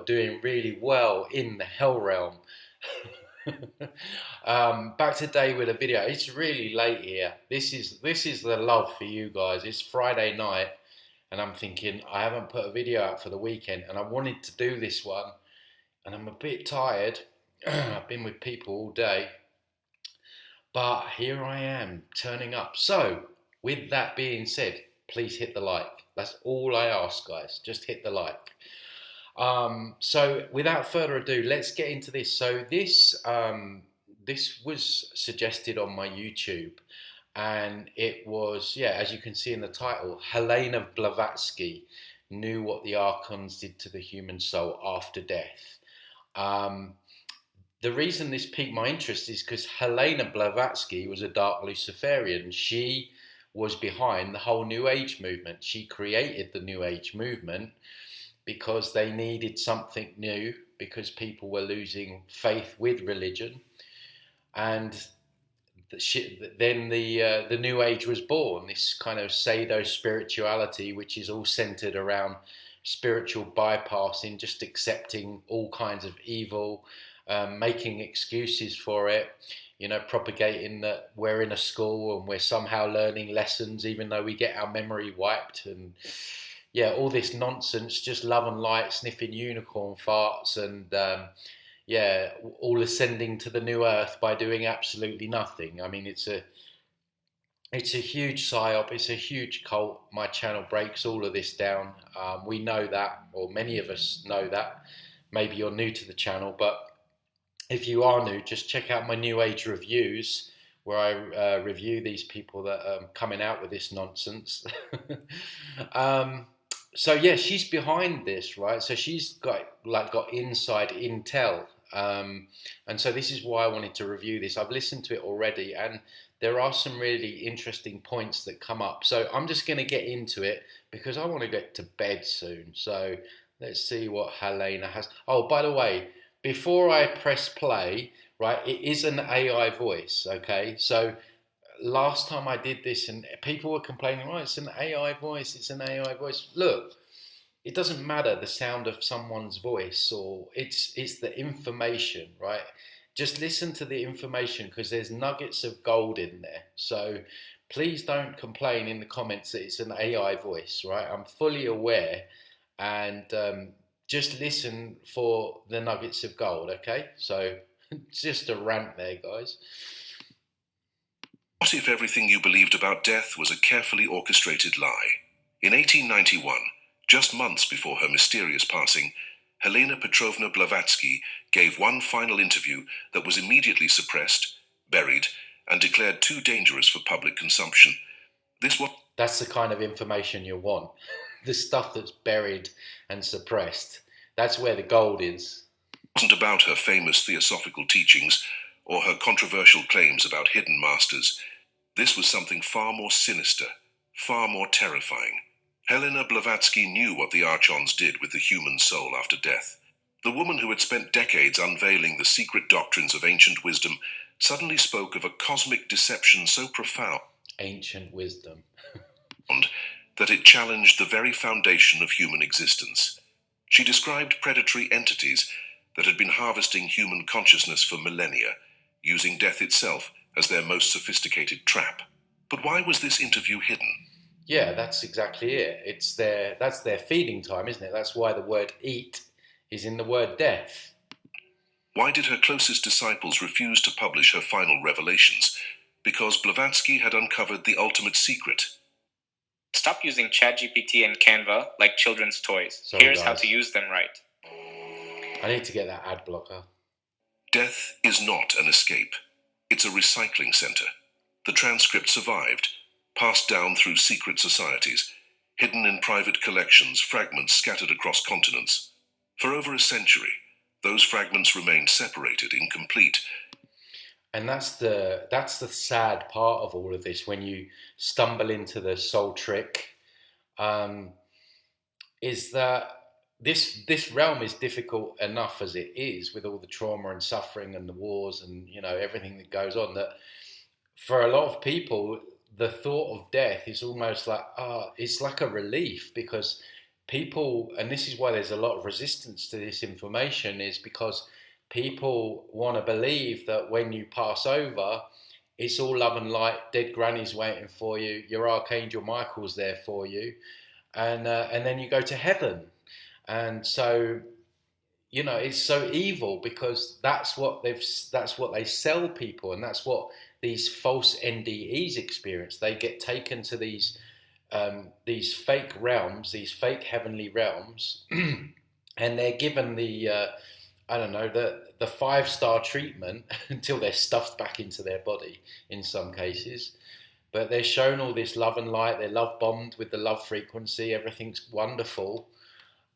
doing really well in the hell realm. Back today with a video. It's really late here. This is the love for you guys. It's Friday night, and I'm thinking I haven't put a video out for the weekend, and I wanted to do this one, and I'm a bit tired. I've been with people all day, but here I am turning up. So, with that being said, please hit the like. That's all I ask, guys. Just hit the like. So without further ado, let's get into this. So this was suggested on my YouTube, and it was, yeah, as you can see in the title, HELENA Blavatsky knew what the Archons did to the human soul after death. The reason this piqued my interest is because HELENA Blavatsky was a dark Luciferian. She was behind the whole New Age movement. She created the New Age movement because they needed something new, because people were losing faith with religion, and then the New Age was born. This kind of pseudo spirituality, which is all centered around spiritual bypassing, just accepting all kinds of evil, making excuses for it. You know, propagating that we're in a school and we're somehow learning lessons, even though we get our memory wiped, and yeah, all this nonsense, just love and light, sniffing unicorn farts, and yeah, all ascending to the new earth by doing absolutely nothing. I mean, it's a huge psyop, it's a huge cult. My channel breaks all of this down. We know that, or many of us know that. Maybe you're new to the channel, but if you are new, just check out my New Age reviews, where I review these people that are coming out with this nonsense. So yeah, she's behind this, right? So she's got inside intel, and so this is why I wanted to review this. I've listened to it already, and there are some really interesting points that come up. So I'm just going to get into it because I want to get to bed soon. So let's see what HELENA has. Oh, by the way, before I press play, right, it is an AI voice, okay? So last time I did this and people were complaining, oh, it's an AI voice, it's an AI voice. Look, it doesn't matter the sound of someone's voice, or it's the information, right? Just listen to the information, because there's nuggets of gold in there. So please don't complain in the comments that it's an AI voice, right? I'm fully aware, and just listen for the nuggets of gold, okay? So just a rant there, guys. What if everything you believed about death was a carefully orchestrated lie? In 1891, just months before her mysterious passing, Helena Petrovna Blavatsky gave one final interview that was immediately suppressed, buried, and declared too dangerous for public consumption. That's the kind of information you want. The stuff that's buried and suppressed. That's where the gold is. It wasn't about her famous theosophical teachings or her controversial claims about hidden masters. This was something far more sinister, far more terrifying. Helena Blavatsky knew what the Archons did with the human soul after death. The woman who had spent decades unveiling the secret doctrines of ancient wisdom suddenly spoke of a cosmic deception so profound, ancient wisdom, that it challenged the very foundation of human existence. She described predatory entities that had been harvesting human consciousness for millennia, using death itself as their most sophisticated trap. But why was this interview hidden? Yeah, that's exactly it. That's their feeding time, isn't it? That's why the word eat is in the word death. Why did her closest disciples refuse to publish her final revelations? Because Blavatsky had uncovered the ultimate secret. Stop using ChatGPT and Canva like children's toys. Sorry, Here's guys. how to use them right. I need to get that ad blocker. Death is not an escape. It's a recycling center. The transcript survived, passed down through secret societies, hidden in private collections, fragments scattered across continents. For over a century, those fragments remained separated, incomplete. And that's the sad part of all of this, when you stumble into the soul trick, is that this realm is difficult enough as it is, with all the trauma and suffering and the wars and, you know, everything that goes on, that for a lot of people the thought of death is almost like it's like a relief, because people, and this is why there's a lot of resistance to this information, is because people want to believe that when you pass over, it's all love and light, dead granny's waiting for you, your Archangel Michael's there for you, and then you go to heaven. And so, you know, it's so evil because that's what they sell people, and that's what these false NDEs experience. They get taken to these fake realms, these fake heavenly realms, and they're given the I don't know, the 5-star treatment until they're stuffed back into their body in some cases. But they're shown all this love and light. They're love bombed with the love frequency. Everything's wonderful.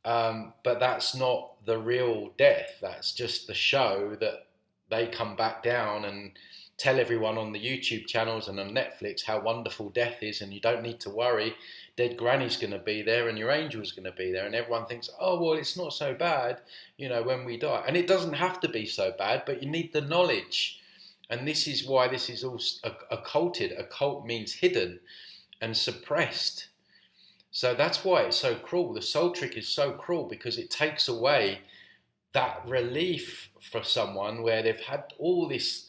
But that's not the real death. That's just the show that they come back down and tell everyone on the YouTube channels and on Netflix how wonderful death is, and you don't need to worry. Dead granny's going to be there and your angel's going to be there, and everyone thinks, oh, well, it's not so bad, you know, when we die. And it doesn't have to be so bad, but you need the knowledge. And this is why this is all occulted. Occult means hidden and suppressed. So that's why it's so cruel. The soul trick is so cruel because it takes away that relief for someone where they've had all this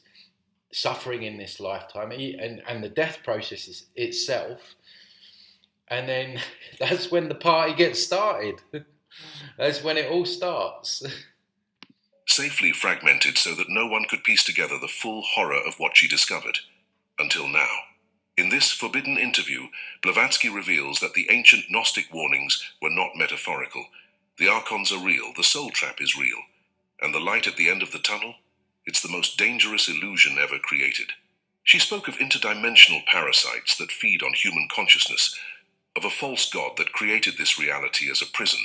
suffering in this lifetime and the death process itself. And then that's when the party gets started. That's when it all starts. Safely fragmented so that no one could piece together the full horror of what she discovered. Until now. In this forbidden interview, Blavatsky reveals that the ancient Gnostic warnings were not metaphorical. The Archons are real, the soul trap is real. And the light at the end of the tunnel? It's the most dangerous illusion ever created. She spoke of interdimensional parasites that feed on human consciousness, of a false god that created this reality as a prison,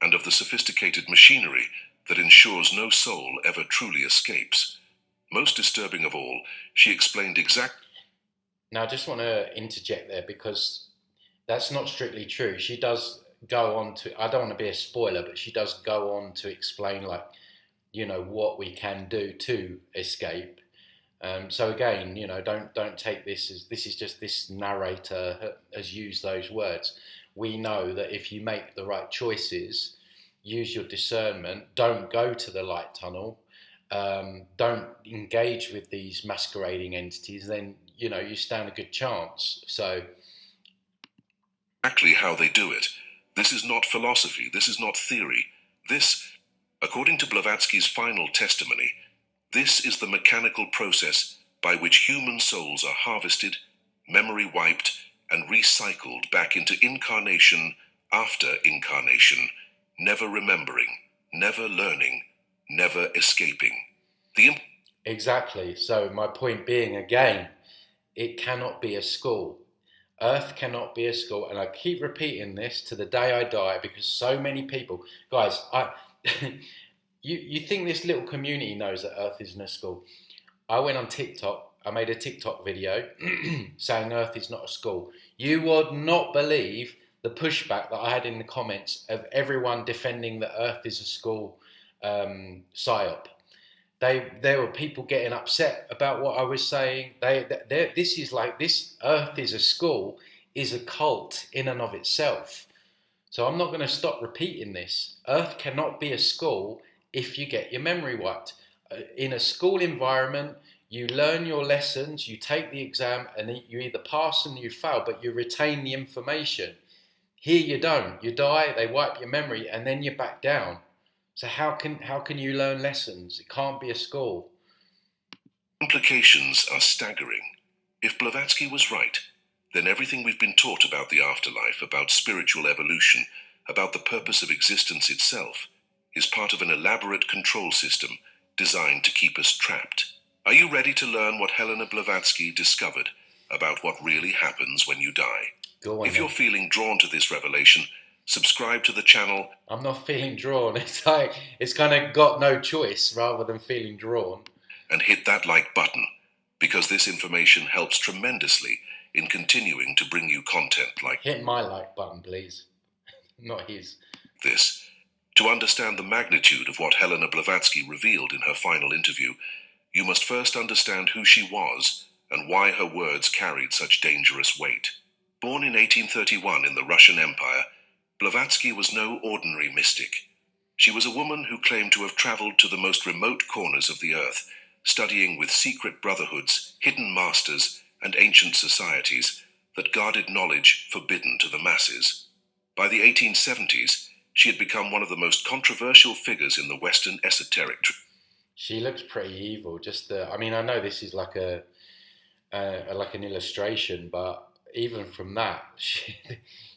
and of the sophisticated machinery that ensures no soul ever truly escapes. Most disturbing of all, she explained Now, I just want to interject there because that's not strictly true. She does go on to, I don't want to be a spoiler, but she does go on to explain, like, you know, what we can do to escape. So again, you know, don't take this as this is just this narrator has used those words. We know that if you make the right choices, use your discernment, don't go to the light tunnel, don't engage with these masquerading entities, then, you know, you stand a good chance. So exactly how they do it. This is not philosophy. This is not theory. This, according to Blavatsky's final testimony, this is the mechanical process by which human souls are harvested, memory wiped, and recycled back into incarnation after incarnation, never remembering, never learning, never escaping. Exactly. So my point being, again, it cannot be a school. Earth cannot be a school. And I keep repeating this to the day I die because so many people, guys, you think this little community knows that Earth isn't a school. I went on TikTok. I made a TikTok video saying Earth is not a school. You would not believe the pushback that I had in the comments of everyone defending that Earth is a school psyop. There were people getting upset about what I was saying. This Earth is a school is a cult in and of itself. So I'm not going to stop repeating this. Earth cannot be a school if you get your memory wiped. In a school environment, you learn your lessons, you take the exam, and you either pass and you fail, but you retain the information. Here you don't. You die, they wipe your memory, and then you're back down. So how can you learn lessons? It can't be a school. Implications are staggering. If Blavatsky was right, then everything we've been taught about the afterlife, about spiritual evolution, about the purpose of existence itself, is part of an elaborate control system designed to keep us trapped. Are you ready to learn what HELENA Blavatsky discovered about what really happens when you die? Go on, if you're feeling drawn to this revelation, subscribe to the channel. I'm not feeling drawn. It's like it's kind of got no choice rather than feeling drawn. And hit that like button, because this information helps tremendously in continuing to bring you content like... Hit my like button, please. Not his. This. To understand the magnitude of what HELENA Blavatsky revealed in her final interview, you must first understand who she was and why her words carried such dangerous weight. Born in 1831 in the Russian Empire, Blavatsky was no ordinary mystic. She was a woman who claimed to have traveled to the most remote corners of the earth, studying with secret brotherhoods, hidden masters, and ancient societies that guarded knowledge forbidden to the masses. By the 1870s, she had become one of the most controversial figures in the Western esoteric tradition. She looks pretty evil. I mean, I know this is like like an illustration, but even from that,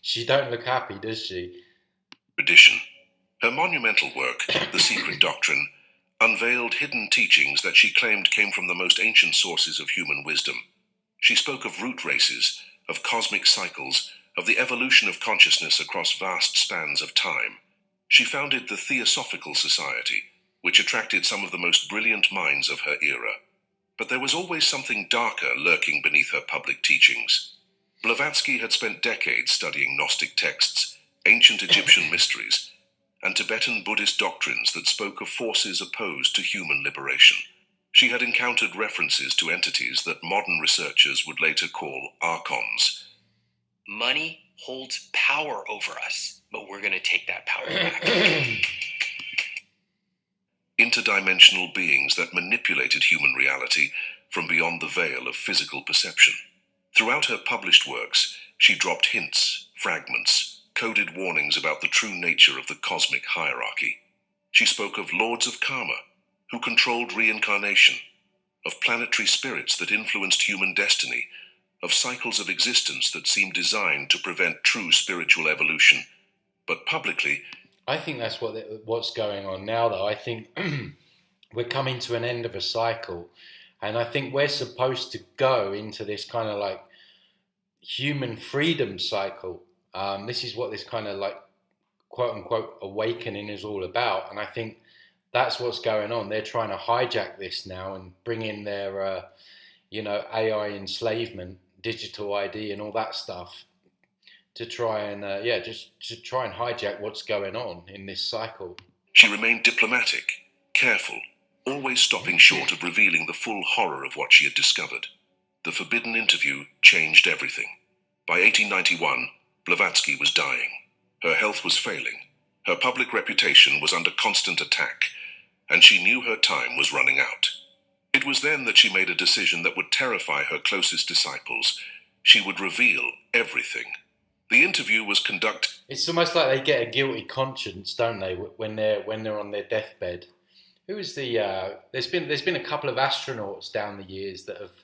she don't look happy, does she? Her monumental work, The Secret Doctrine, unveiled hidden teachings that she claimed came from the most ancient sources of human wisdom. She spoke of root races, of cosmic cycles, of the evolution of consciousness across vast spans of time. She founded the Theosophical Society, which attracted some of the most brilliant minds of her era. But there was always something darker lurking beneath her public teachings. Blavatsky had spent decades studying Gnostic texts, ancient Egyptian mysteries, and Tibetan Buddhist doctrines that spoke of forces opposed to human liberation. She had encountered references to entities that modern researchers would later call archons. Money holds power over us, but we're going to take that power back. Interdimensional beings that manipulated human reality from beyond the veil of physical perception. Throughout her published works, she dropped hints, fragments, coded warnings about the true nature of the cosmic hierarchy. She spoke of lords of karma, who controlled reincarnation, of planetary spirits that influenced human destiny, of cycles of existence that seemed designed to prevent true spiritual evolution. But publicly, I think that's what's going on now, though. I think we're coming to an end of a cycle, and I think we're supposed to go into this kind of like human freedom cycle. This is what this kind of like quote unquote awakening is all about, and I think that's what's going on. They're trying to hijack this now and bring in their, AI enslavement, digital ID, and all that stuff to try and, just to try and hijack what's going on in this cycle. She remained diplomatic, careful, always stopping short of revealing the full horror of what she had discovered. The forbidden interview changed everything. By 1891, Blavatsky was dying. Her health was failing. Her public reputation was under constant attack, and she knew her time was running out. It was then that she made a decision that would terrify her closest disciples. She would reveal everything. The interview was conducted. It's almost like they get a guilty conscience, don't they, when they're on their deathbed? Who is the? There's been a couple of astronauts down the years that have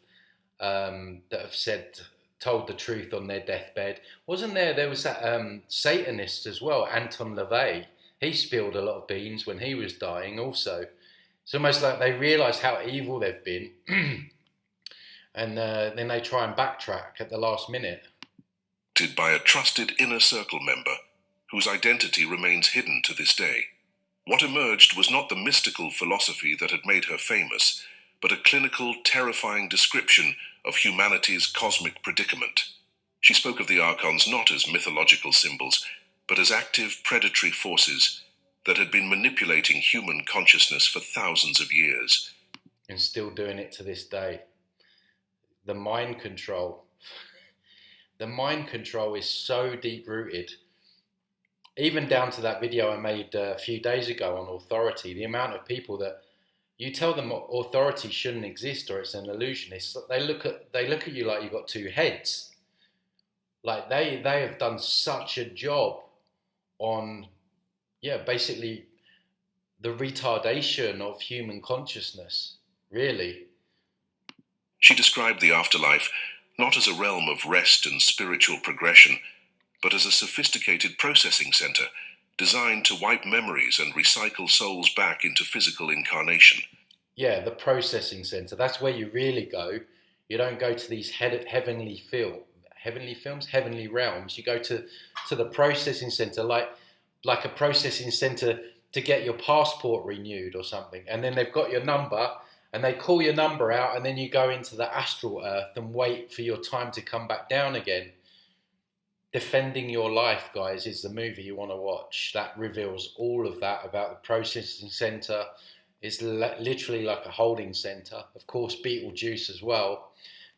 told the truth on their deathbed. Wasn't there? There was that Satanist as well, Anton LaVey. He spilled a lot of beans when he was dying. Also, it's almost like they realise how evil they've been, and then they try and backtrack at the last minute. By a trusted inner circle member whose identity remains hidden to this day. What emerged was not the mystical philosophy that had made her famous, but a clinical, terrifying description of humanity's cosmic predicament. She spoke of the archons not as mythological symbols, but as active predatory forces that had been manipulating human consciousness for thousands of years. And still doing it to this day. The mind control. The mind control is so deep-rooted. Even down to that video I made a few days ago on authority, the amount of people that you tell them authority shouldn't exist or it's an illusion. They look at you like you've got two heads. Like they have done such a job on, basically the retardation of human consciousness, really. She described the afterlife not as a realm of rest and spiritual progression, but as a sophisticated processing center designed to wipe memories and recycle souls back into physical incarnation. Yeah, the processing center. That's where you really go. You don't go to these heavenly realms. You go to the processing center, like a processing center to get your passport renewed or something. And then they've got your number, and they call your number out, and then you go into the astral earth and wait for your time to come back down again. Defending Your Life, guys, is the movie you want to watch. That reveals all of that about the processing center. It's literally like a holding center. Of course, Beetlejuice as well.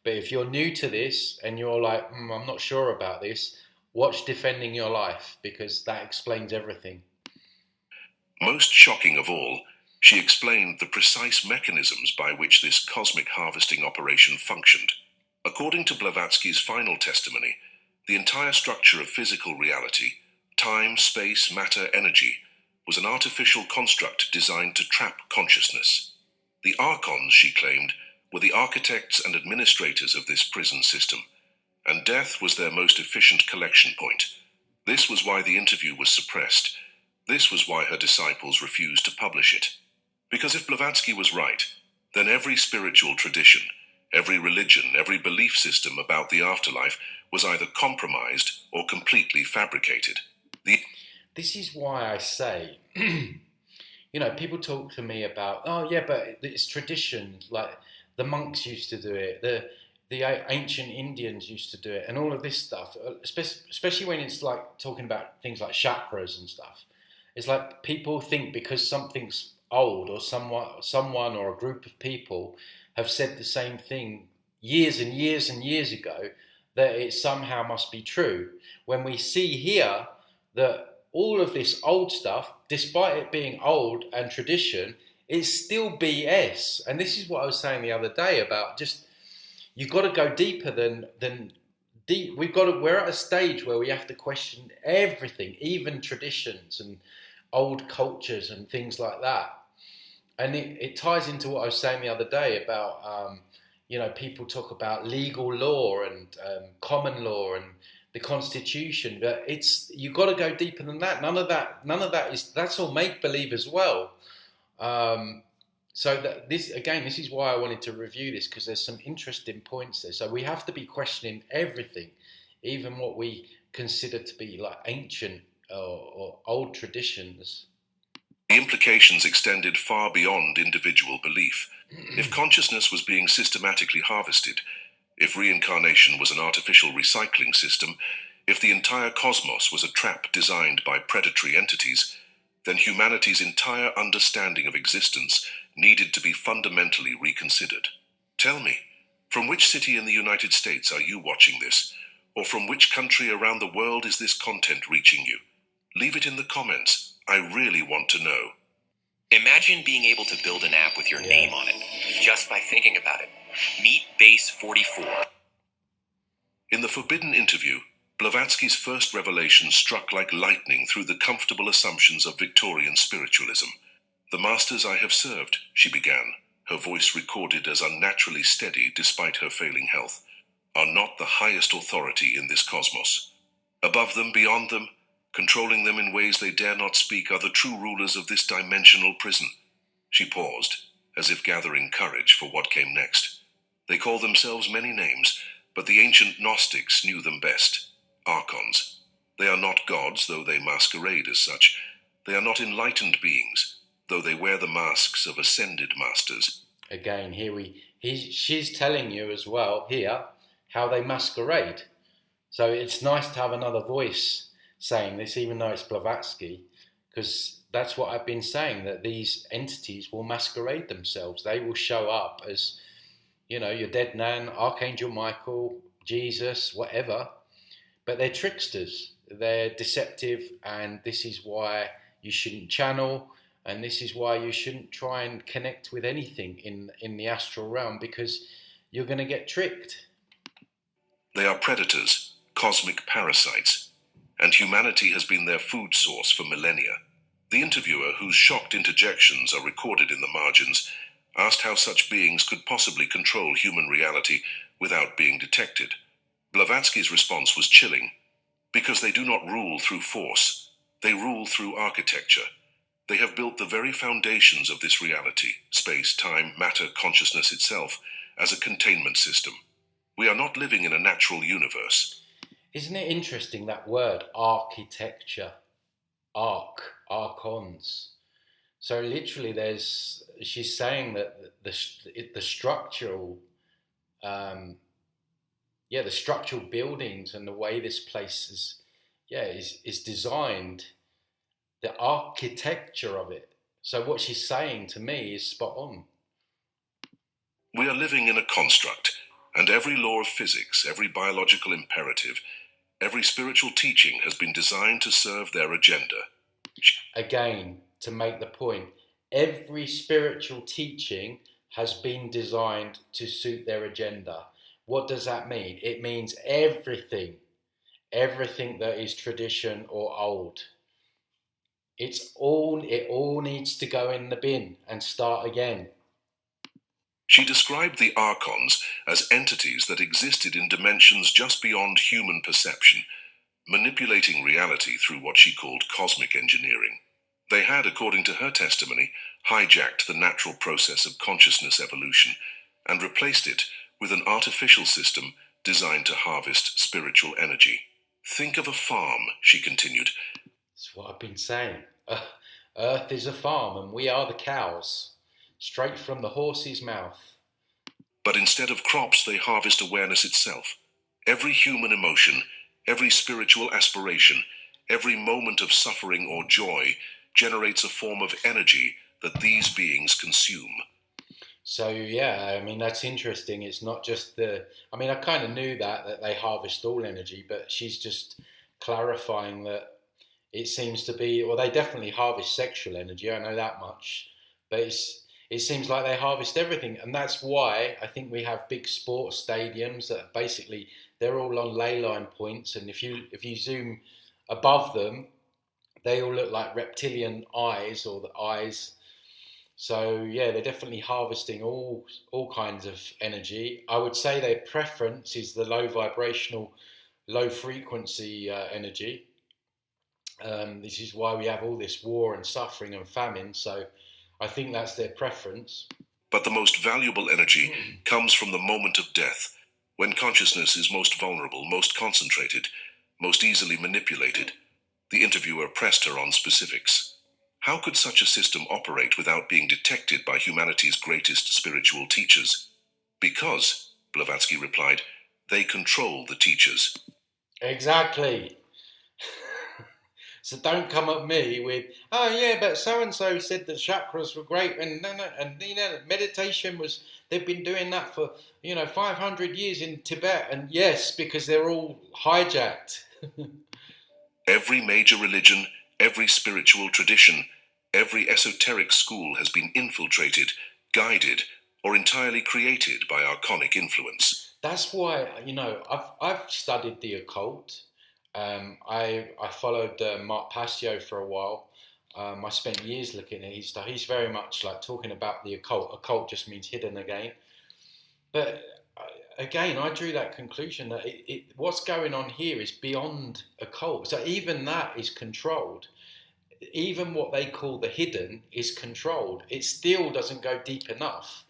But if you're new to this and you're like, I'm not sure about this, watch Defending Your Life, because that explains everything. Most shocking of all, she explained the precise mechanisms by which this cosmic harvesting operation functioned. According to Blavatsky's final testimony, the entire structure of physical reality, time, space, matter, energy, was an artificial construct designed to trap consciousness. The Archons, she claimed, were the architects and administrators of this prison system, and death was their most efficient collection point. This was why the interview was suppressed. This was why her disciples refused to publish it. Because if Blavatsky was right, then every spiritual tradition, every religion, every belief system about the afterlife was either compromised or completely fabricated. This is why I say, people talk to me about, oh yeah, but it's tradition, like the monks used to do it, the ancient Indians used to do it, and all of this stuff, especially when it's like talking about things like chakras and stuff. It's like people think because something's old, or someone or a group of people have said the same thing years and years and years ago, that it somehow must be true. When we see here that all of this old stuff, despite it being old and tradition, is still BS. And this is what I was saying the other day about just, you've got to go deeper than deep. We're at a stage where we have to question everything, even traditions and old cultures and things like that. And it ties into what I was saying the other day about, people talk about legal law and common law and the Constitution, but you've got to go deeper than that. None of that that's all make believe as well. So this is why I wanted to review this, because there's some interesting points there. So we have to be questioning everything, even what we consider to be like ancient or old traditions. The implications extended far beyond individual belief. If consciousness was being systematically harvested, if reincarnation was an artificial recycling system, if the entire cosmos was a trap designed by predatory entities, then humanity's entire understanding of existence needed to be fundamentally reconsidered. Tell me, from which city in the United States are you watching this? Or from which country around the world is this content reaching you? Leave it in the comments. I really want to know. Imagine being able to build an app with your name on it, just by thinking about it. Meet Base 44. In the forbidden interview, Blavatsky's first revelation struck like lightning through the comfortable assumptions of Victorian spiritualism. The masters I have served, she began, her voice recorded as unnaturally steady despite her failing health, are not the highest authority in this cosmos. Above them, beyond them, controlling them in ways they dare not speak, are the true rulers of this dimensional prison. She paused, as if gathering courage for what came next. They call themselves many names, but the ancient Gnostics knew them best. Archons. They are not gods, though they masquerade as such. They are not enlightened beings, though they wear the masks of ascended masters. Again, she's telling you as well here how they masquerade. So it's nice to have another voice saying this, even though it's Blavatsky, because that's what I've been saying, that these entities will masquerade themselves. They will show up as, your dead nan, Archangel Michael, Jesus, whatever, but they're tricksters. They're deceptive, and this is why you shouldn't channel, and this is why you shouldn't try and connect with anything in the astral realm, because you're going to get tricked. They are predators, cosmic parasites, and humanity has been their food source for millennia. The interviewer, whose shocked interjections are recorded in the margins, asked how such beings could possibly control human reality without being detected. Blavatsky's response was chilling. Because they do not rule through force, they rule through architecture. They have built the very foundations of this reality, space, time, matter, consciousness itself, as a containment system. We are not living in a natural universe. Isn't it interesting, that word, architecture, archons? So literally she's saying that the structural, the structural buildings and the way this place is designed, the architecture of it. So what she's saying to me is spot on. We are living in a construct, and every law of physics, every biological imperative, Every spiritual teaching has been designed to serve their agenda. Again, to make the point, every spiritual teaching has been designed to suit their agenda. What does that mean? It means everything that is tradition or old. It all needs to go in the bin and start again. She described the Archons as entities that existed in dimensions just beyond human perception, manipulating reality through what she called cosmic engineering. They had, according to her testimony, hijacked the natural process of consciousness evolution and replaced it with an artificial system designed to harvest spiritual energy. Think of a farm, she continued. That's what I've been saying. Earth is a farm and we are the cows, straight from the horse's mouth. But instead of crops, they harvest awareness itself. Every human emotion, every spiritual aspiration, every moment of suffering or joy generates a form of energy that these beings consume. So yeah, I mean, that's interesting. It's not just I kind of knew that they harvest all energy, but she's just clarifying that it seems to be, well, they definitely harvest sexual energy, I know that much, but it seems like they harvest everything, and that's why I think we have big sports stadiums that basically, they're all on ley line points, and if you zoom above them, they all look like reptilian eyes, or the eyes. So yeah, they're definitely harvesting all kinds of energy. I would say their preference is the low vibrational, low frequency energy. This is why we have all this war and suffering and famine. So I think that's their preference. But the most valuable energy comes from the moment of death, when consciousness is most vulnerable, most concentrated, most easily manipulated. The interviewer pressed her on specifics. How could such a system operate without being detected by humanity's greatest spiritual teachers? Because, Blavatsky replied, they control the teachers. Exactly. So don't come at me with, oh yeah, but so-and-so said that chakras were great, and meditation was, they've been doing that for, 500 years in Tibet, and yes, because they're all hijacked. Every major religion, every spiritual tradition, every esoteric school has been infiltrated, guided, or entirely created by archonic influence. That's why, I've studied the occult. I followed Mark Pasio for a while. I spent years looking at his stuff. He's very much like talking about the occult. Occult just means hidden again. But again, I drew that conclusion that what's going on here is beyond occult. So even that is controlled. Even what they call the hidden is controlled. It still doesn't go deep enough.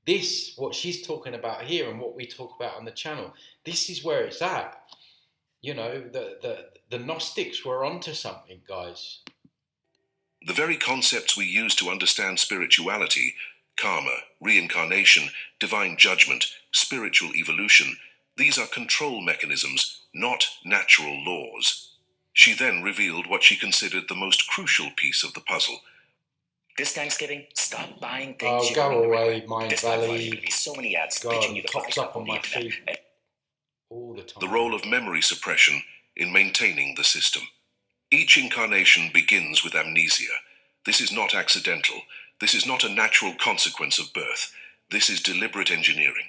This, what she's talking about here and what we talk about on the channel, this is where it's at. The Gnostics were onto something, guys. The very concepts we use to understand spirituality, karma, reincarnation, divine judgment, spiritual evolution, these are control mechanisms, not natural laws. She then revealed what she considered the most crucial piece of the puzzle. This Thanksgiving, stop buying things Oh, go away, Mind this Valley. Valley. Be so many ads God, pitching you the pops buy up on my feed internet. all the time. The role of memory suppression in maintaining the system. Each incarnation begins with amnesia. This is not accidental. This is not a natural consequence of birth. This is deliberate engineering.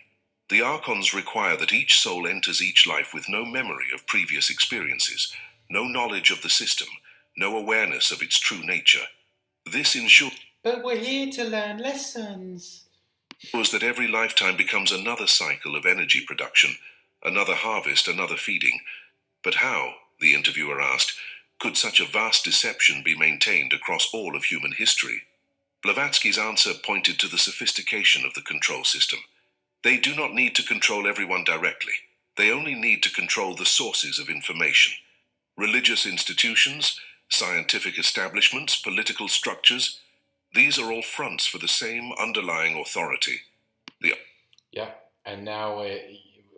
The Archons require that each soul enters each life with no memory of previous experiences, no knowledge of the system, no awareness of its true nature. This ensures But we're here to learn lessons. that every lifetime becomes another cycle of energy production, another harvest, another feeding. But how, the interviewer asked, could such a vast deception be maintained across all of human history? Blavatsky's answer pointed to the sophistication of the control system. They do not need to control everyone directly. They only need to control the sources of information. Religious institutions, scientific establishments, political structures, these are all fronts for the same underlying authority. Yeah, and now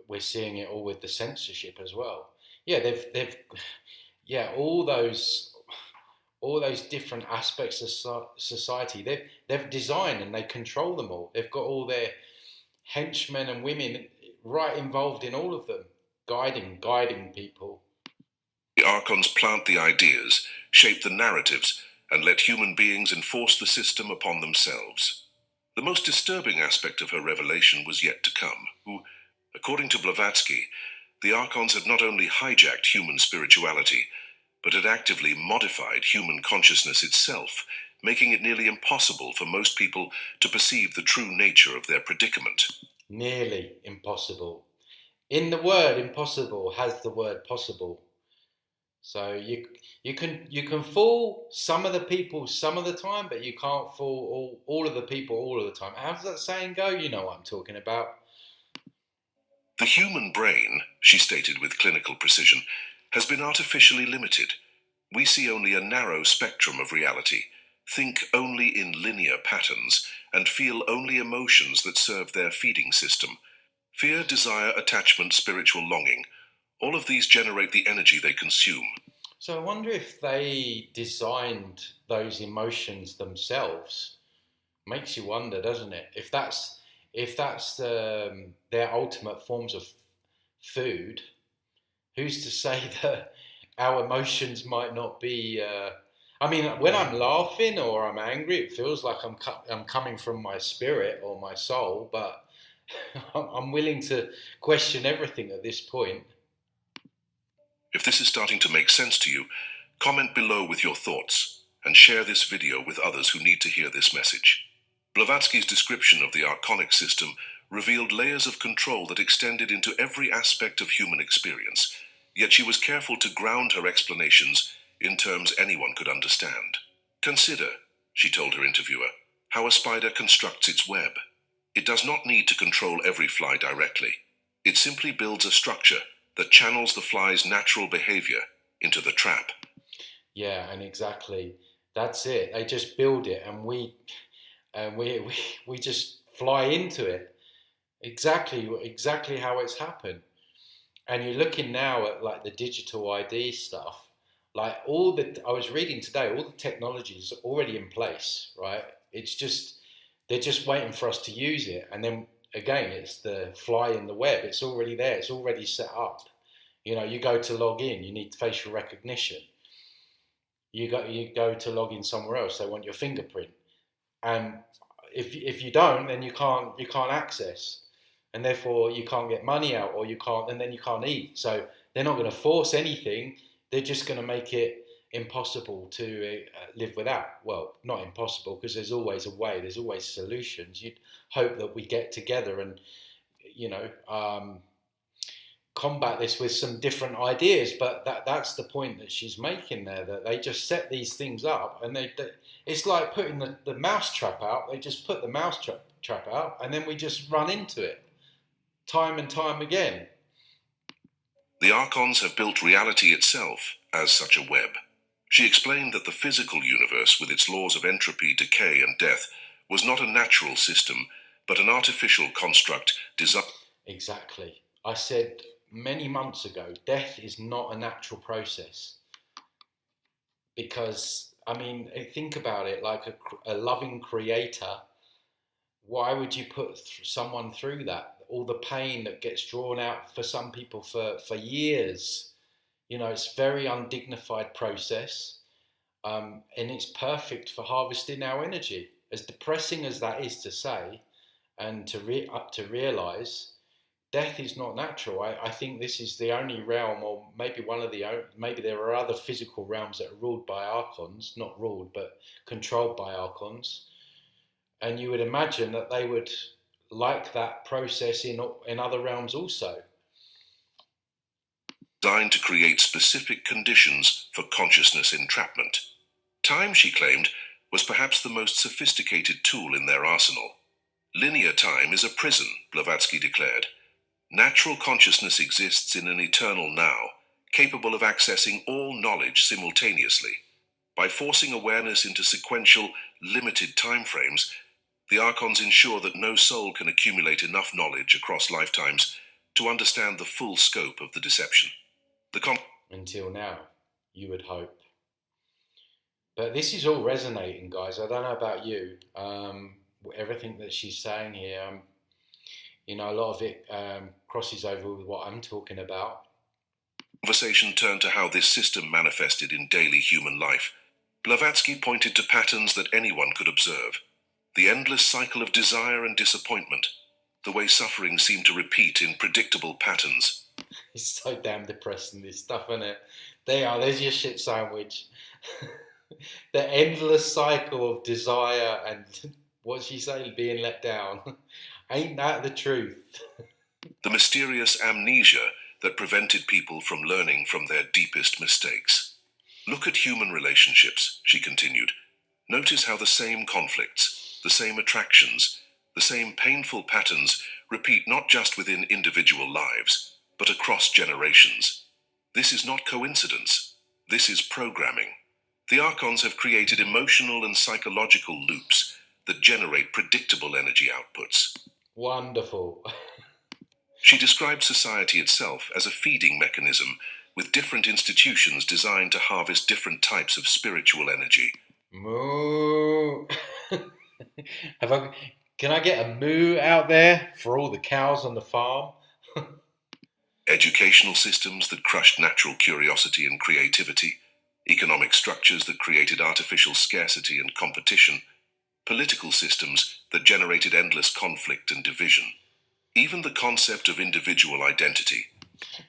we're seeing it all with the censorship as well. Yeah, they've all those different aspects of society. They've designed and they control them all. They've got all their henchmen and women right involved in all of them, guiding people. The Archons plant the ideas, shape the narratives, and let human beings enforce the system upon themselves. The most disturbing aspect of her revelation was yet to come, who, according to Blavatsky, the Archons had not only hijacked human spirituality, but had actively modified human consciousness itself, making it nearly impossible for most people to perceive the true nature of their predicament. Nearly impossible. In the word impossible has the word possible. So you can fool some of the people some of the time, but you can't fool all of the people all of the time. How does that saying go? You know what I'm talking about. The human brain, she stated with clinical precision, has been artificially limited. We see only a narrow spectrum of reality, think only in linear patterns, and feel only emotions that serve their feeding system. Fear, desire, attachment, spiritual longing, all of these generate the energy they consume. So I wonder if they designed those emotions themselves. Makes you wonder, doesn't it? If that's their ultimate forms of food, who's to say that our emotions might not be? I mean, when I'm laughing or I'm angry, it feels like I'm coming from my spirit or my soul, but I'm willing to question everything at this point. If this is starting to make sense to you, comment below with your thoughts and share this video with others who need to hear this message. Blavatsky's description of the archonic system revealed layers of control that extended into every aspect of human experience, yet she was careful to ground her explanations in terms anyone could understand. Consider, she told her interviewer, how a spider constructs its web. It does not need to control every fly directly. It simply builds a structure that channels the fly's natural behavior into the trap. Yeah, and exactly. That's it. They just build it, and we just fly into it. Exactly how it's happened. And you're looking now at like the digital ID stuff. Like I was reading today, all the technology is already in place, right? It's just they're just waiting for us to use it, and then again, it's the fly in the web. It's already there. It's already set up. You know, you go to log in, you need facial recognition. You go to log in somewhere else. They want your fingerprint, and if you don't, then you can't access, and therefore you can't get money out, or you can't, and then you can't eat. So they're not going to force anything. They're just going to make it impossible to live without. Well, not impossible, because there's always a way. There's always solutions. You'd hope that we get together and combat this with some different ideas, but that's the point that she's making there, that they just set these things up, and it's like putting the mouse trap out. They just put the mouse trap out, and then we just run into it time and time again. The Archons have built reality itself as such a web. She explained that the physical universe, with its laws of entropy, decay, and death, was not a natural system, but an artificial construct designed. Exactly. I said many months ago, death is not a natural process. Because, I mean, think about it, like a loving creator, why would you put someone through that? All the pain that gets drawn out for some people for years. You know, it's a very undignified process, and it's perfect for harvesting our energy. As depressing as that is to say, and to realise, death is not natural. I think this is the only realm, or maybe one of the maybe there are other physical realms that are ruled by archons, not ruled but controlled by archons, and you would imagine that they would like that process in other realms also. Designed to create specific conditions for consciousness entrapment. Time, she claimed, was perhaps the most sophisticated tool in their arsenal. Linear time is a prison, Blavatsky declared. Natural consciousness exists in an eternal now, capable of accessing all knowledge simultaneously. By forcing awareness into sequential, limited timeframes, the Archons ensure that no soul can accumulate enough knowledge across lifetimes to understand the full scope of the deception. Until now, you would hope. But this is all resonating, guys. I don't know about you. Everything that she's saying here, a lot of it crosses over with what I'm talking about. Conversation turned to how this system manifested in daily human life. Blavatsky pointed to patterns that anyone could observe. The endless cycle of desire and disappointment, the way suffering seemed to repeat in predictable patterns. It's so damn depressing, this stuff, isn't it? There's your shit sandwich. The endless cycle of desire and, what's she say, being let down. Ain't that the truth? The mysterious amnesia that prevented people from learning from their deepest mistakes. Look at human relationships, she continued. Notice how the same conflicts, the same attractions, the same painful patterns repeat not just within individual lives, but across generations. This is not coincidence. This is programming. The Archons have created emotional and psychological loops that generate predictable energy outputs. Wonderful. She described society itself as a feeding mechanism with different institutions designed to harvest different types of spiritual energy. Moo. Can I get a moo out there for all the cows on the farm? Educational systems that crushed natural curiosity and creativity, economic structures that created artificial scarcity and competition, political systems that generated endless conflict and division. Even the concept of individual identity.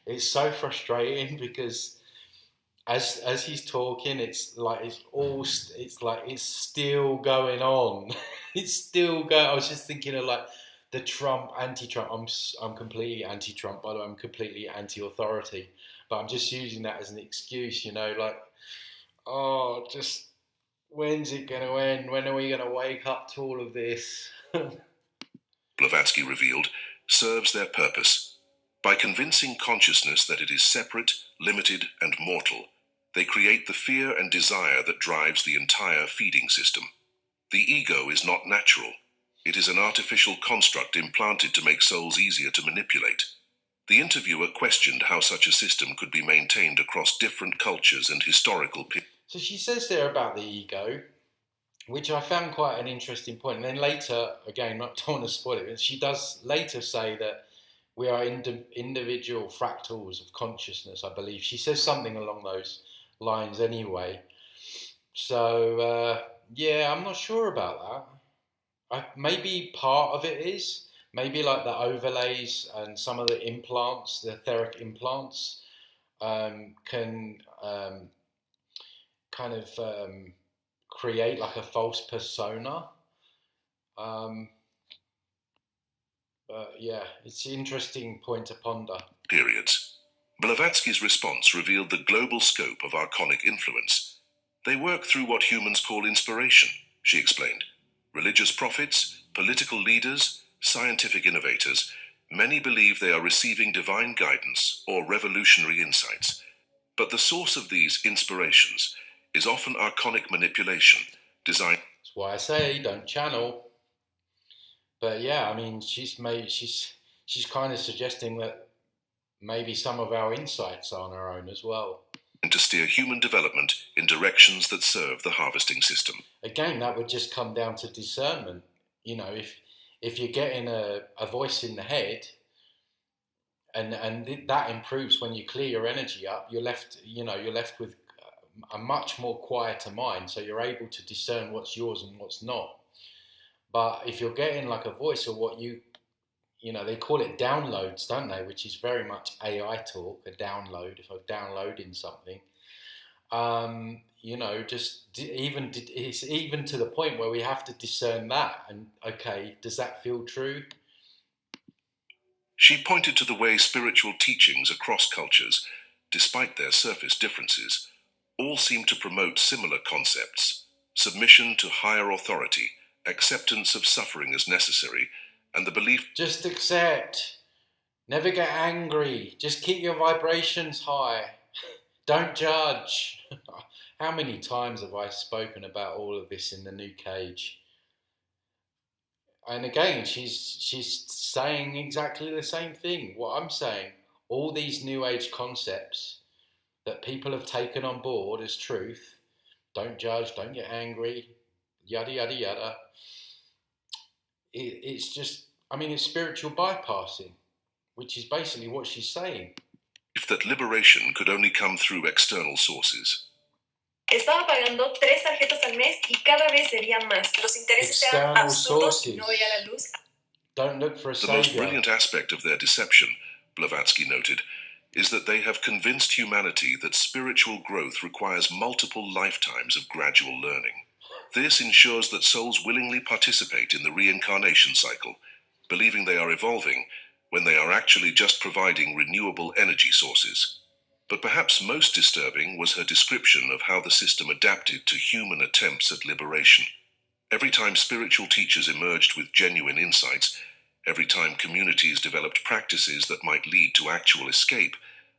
It's so frustrating because as he's talking, it's still going on. It's still going. I was just thinking of like the Trump, anti-Trump. I'm completely anti-Trump, by the way. I'm completely anti-authority, but I'm just using that as an excuse, like, oh, just when's it going to end? When are we going to wake up to all of this? Blavatsky revealed, serves their purpose. By convincing consciousness that it is separate, limited, and mortal, they create the fear and desire that drives the entire feeding system. The ego is not natural. It is an artificial construct implanted to make souls easier to manipulate. The interviewer questioned how such a system could be maintained across different cultures and historical periods. So she says there about the ego, which I found quite an interesting point. And then later, again, not don't want to spoil it, but she does later say that we are individual fractals of consciousness, I believe. She says something along those lines anyway. So, yeah, I'm not sure about that. Maybe part of it is, maybe like the overlays and some of the implants, the etheric implants, can kind of create like a false persona. Yeah, it's an interesting point to ponder. Periods. Blavatsky's response revealed the global scope of archonic influence. They work through what humans call inspiration, she explained. Religious prophets, political leaders, scientific innovators, many believe they are receiving divine guidance or revolutionary insights. But the source of these inspirations is often archonic manipulation, designed... That's why I say don't channel. But yeah, I mean, she's kind of suggesting that maybe some of our insights are on our own as well. To steer human development in directions that serve the harvesting system. Again, that would just come down to discernment. If you're getting a voice in the head, and that improves when you clear your energy up, you're left with a much more quieter mind, so you're able to discern what's yours and what's not. But if you're getting like a voice, or what they call it downloads, don't they? Which is very much AI talk, a download. If I'm downloading something, it's even to the point where we have to discern that. And okay, does that feel true? She pointed to the way spiritual teachings across cultures, despite their surface differences, all seem to promote similar concepts: submission to higher authority, acceptance of suffering as necessary, and the belief... Just accept. Never get angry. Just keep your vibrations high. Don't judge. How many times have I spoken about all of this in the new cage? And again, she's saying exactly the same thing. What I'm saying, all these new age concepts that people have taken on board as truth, don't judge, don't get angry, yada, yada, yada. It's just, it's spiritual bypassing, which is basically what she's saying. that liberation could only come through external sources. Estaba pagando 3 tarjetas al mes y cada vez sería más. Los intereses eran External absurdos y sources. no veía la luz. Don't look for a The most savior. brilliant aspect of their deception, Blavatsky noted, is that they have convinced humanity that spiritual growth requires multiple lifetimes of gradual learning. This ensures that souls willingly participate in the reincarnation cycle, believing they are evolving when they are actually just providing renewable energy sources. But perhaps most disturbing was her description of how the system adapted to human attempts at liberation. Every time spiritual teachers emerged with genuine insights, every time communities developed practices that might lead to actual escape,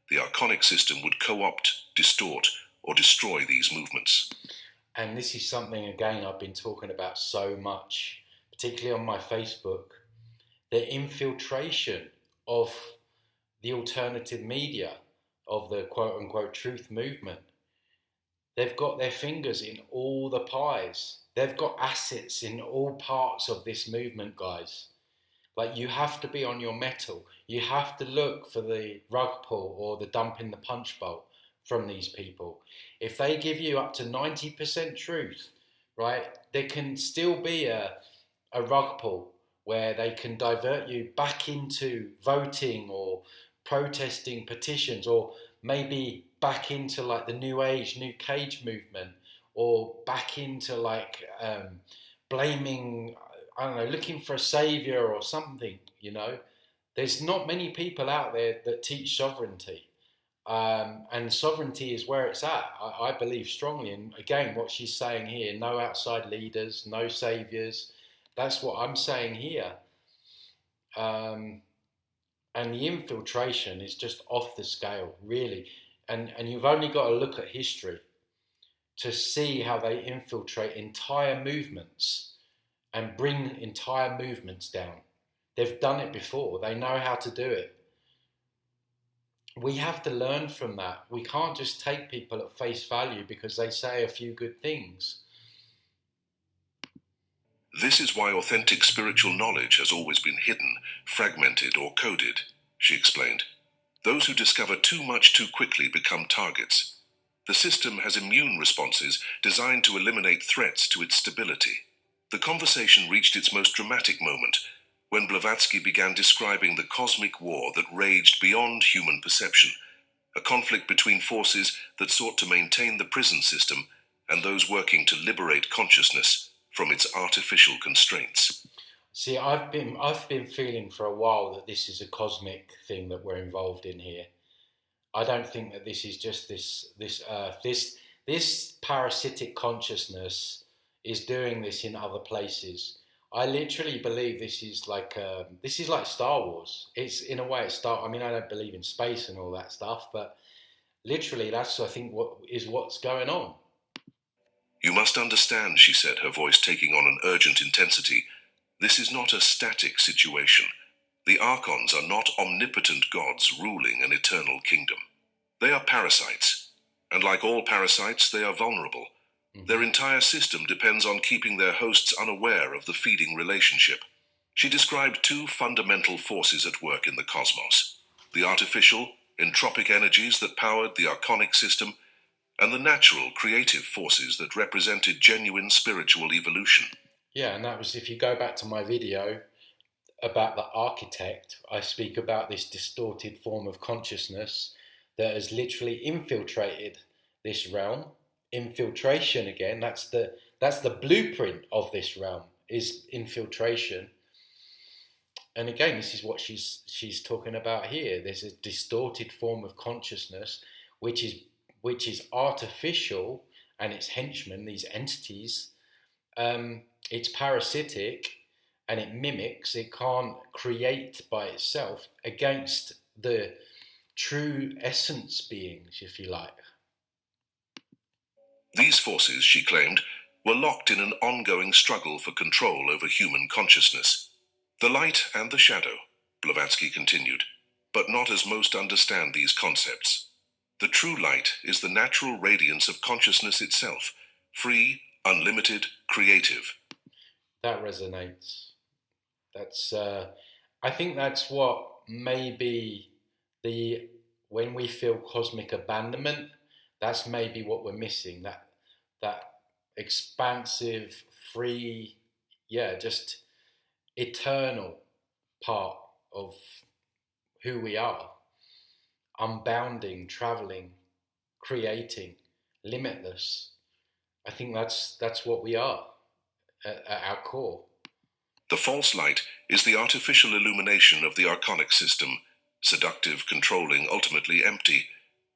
the archonic system would co-opt, distort, or destroy these movements. And this is something, again, I've been talking about so much, particularly on my Facebook. The infiltration of the alternative media, of the quote-unquote truth movement. They've got their fingers in all the pies. They've got assets in all parts of this movement, guys. Like, you have to be on your mettle. You have to look for the rug pull or the dump in the punch bowl from these people. If they give you up to 90% truth, right, there can still be a rug pull where they can divert you back into voting or protesting petitions, or maybe back into like the New Age, New Cage movement, or back into like blaming, I don't know, looking for a savior or something, you know. There's not many people out there that teach sovereignty. And sovereignty is where it's at. I believe strongly. And again, what she's saying here, no outside leaders, no saviors. That's what I'm saying here. And the infiltration is just off the scale, really. And you've only got to look at history to see how they infiltrate entire movements and bring entire movements down. They've done it before. They know how to do it. We have to learn from that. We can't just take people at face value because they say a few good things. This is why authentic spiritual knowledge has always been hidden, fragmented, or coded, she explained. Those who discover too much too quickly become targets. The system has immune responses designed to eliminate threats to its stability. The conversation reached its most dramatic moment when Blavatsky began describing the cosmic war that raged beyond human perception, a conflict between forces that sought to maintain the prison system and those working to liberate consciousness from its artificial constraints. See, I've been feeling for a while that this is a cosmic thing that we're involved in here. I don't think that this is just this earth. This parasitic consciousness is doing this in other places. I literally believe this is like Star Wars. It's in a way it's Star. I mean, I don't believe in space and all that stuff, but literally that's, I think, what's going on. You must understand, she said, her voice taking on an urgent intensity. This is not a static situation. The Archons are not omnipotent gods ruling an eternal kingdom. They are parasites, and like all parasites, they are vulnerable. Their entire system depends on keeping their hosts unaware of the feeding relationship. She described two fundamental forces at work in the cosmos: the artificial, entropic energies that powered the archonic system, and the natural, creative forces that represented genuine spiritual evolution. Yeah, and that was, if you go back to my video about the architect, I speak about this distorted form of consciousness that has literally infiltrated this realm. Infiltration, again, that's the blueprint of this realm, is infiltration. And again, this is what she's talking about here. There's a distorted form of consciousness which is artificial, and its henchmen, these entities, it's parasitic, and it mimics. It can't create by itself against the true essence beings, if you like. These forces, she claimed, were locked in an ongoing struggle for control over human consciousness. The light and the shadow, Blavatsky continued, but not as most understand these concepts. The true light is the natural radiance of consciousness itself, free, unlimited, creative. That resonates. I think that's what maybe when we feel cosmic abandonment, that's maybe what we're missing. That expansive, free, just eternal part of who we are, unbounding, traveling, creating, limitless. I think that's what we are at our core. The false light is the artificial illumination of the archonic system, seductive, controlling, ultimately empty.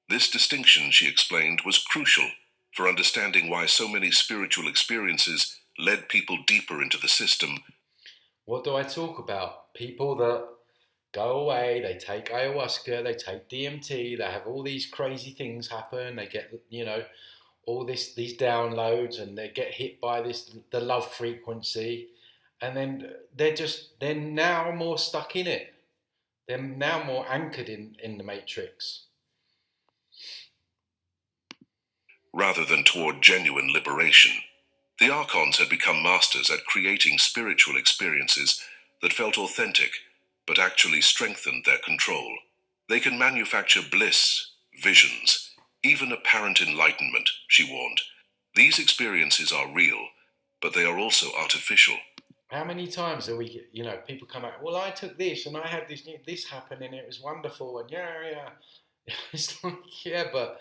This distinction, she explained, was crucial for understanding why so many spiritual experiences led people deeper into the system. What do I talk about? People that go away, they take ayahuasca, they take DMT, they have all these crazy things happen, they get, all these downloads, and they get hit by the love frequency, and then they're now more stuck in it. They're now more anchored in the matrix. Rather than toward genuine liberation, the Archons had become masters at creating spiritual experiences that felt authentic, but actually strengthened their control. They can manufacture bliss, visions, even apparent enlightenment, she warned. These experiences are real, but they are also artificial. How many times are we, people come out, well, I took this and I had this happen and it was wonderful, and it's like, but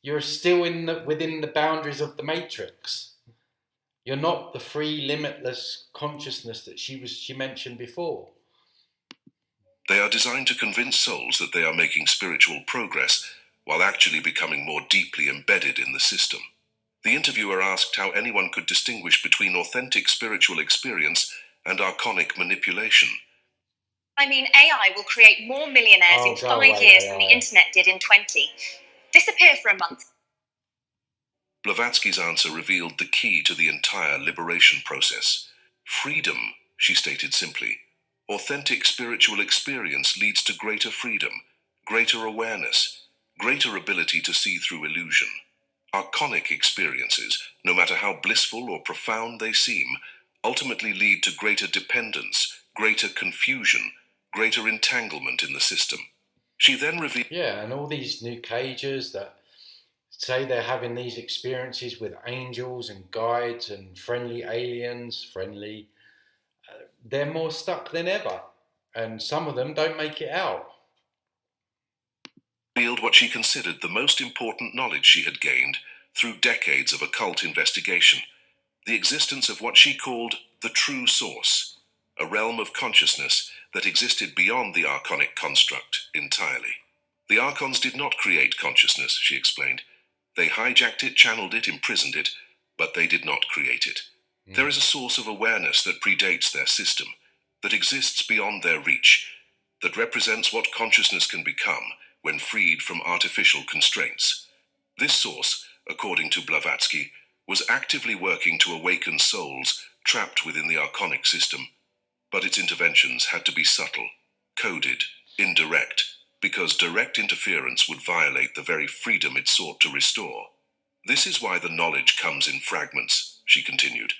you're still within the boundaries of the matrix. You're not the free, limitless consciousness that she mentioned before. They are designed to convince souls that they are making spiritual progress while actually becoming more deeply embedded in the system. The interviewer asked how anyone could distinguish between authentic spiritual experience and archonic manipulation. I mean, AI will create more millionaires in 5 years than the internet did in 20. Disappear for a month. Blavatsky's answer revealed the key to the entire liberation process. Freedom, she stated simply. Authentic spiritual experience leads to greater freedom, greater awareness, greater ability to see through illusion. Archonic experiences, no matter how blissful or profound they seem, ultimately lead to greater dependence, greater confusion, greater entanglement in the system. She then revealed... Yeah, and all these new cages that say they're having these experiences with angels and guides and friendly aliens, they're more stuck than ever. And some of them don't make it out. Revealed what she considered the most important knowledge she had gained through decades of occult investigation, the existence of what she called the true source, a realm of consciousness that existed beyond the archonic construct entirely. The Archons did not create consciousness, she explained. They hijacked it, channeled it, imprisoned it, but they did not create it. There is a source of awareness that predates their system, that exists beyond their reach, that represents what consciousness can become when freed from artificial constraints. This source, according to Blavatsky, was actively working to awaken souls trapped within the archonic system, but its interventions had to be subtle, coded, indirect, because direct interference would violate the very freedom it sought to restore. This is why the knowledge comes in fragments, she continued.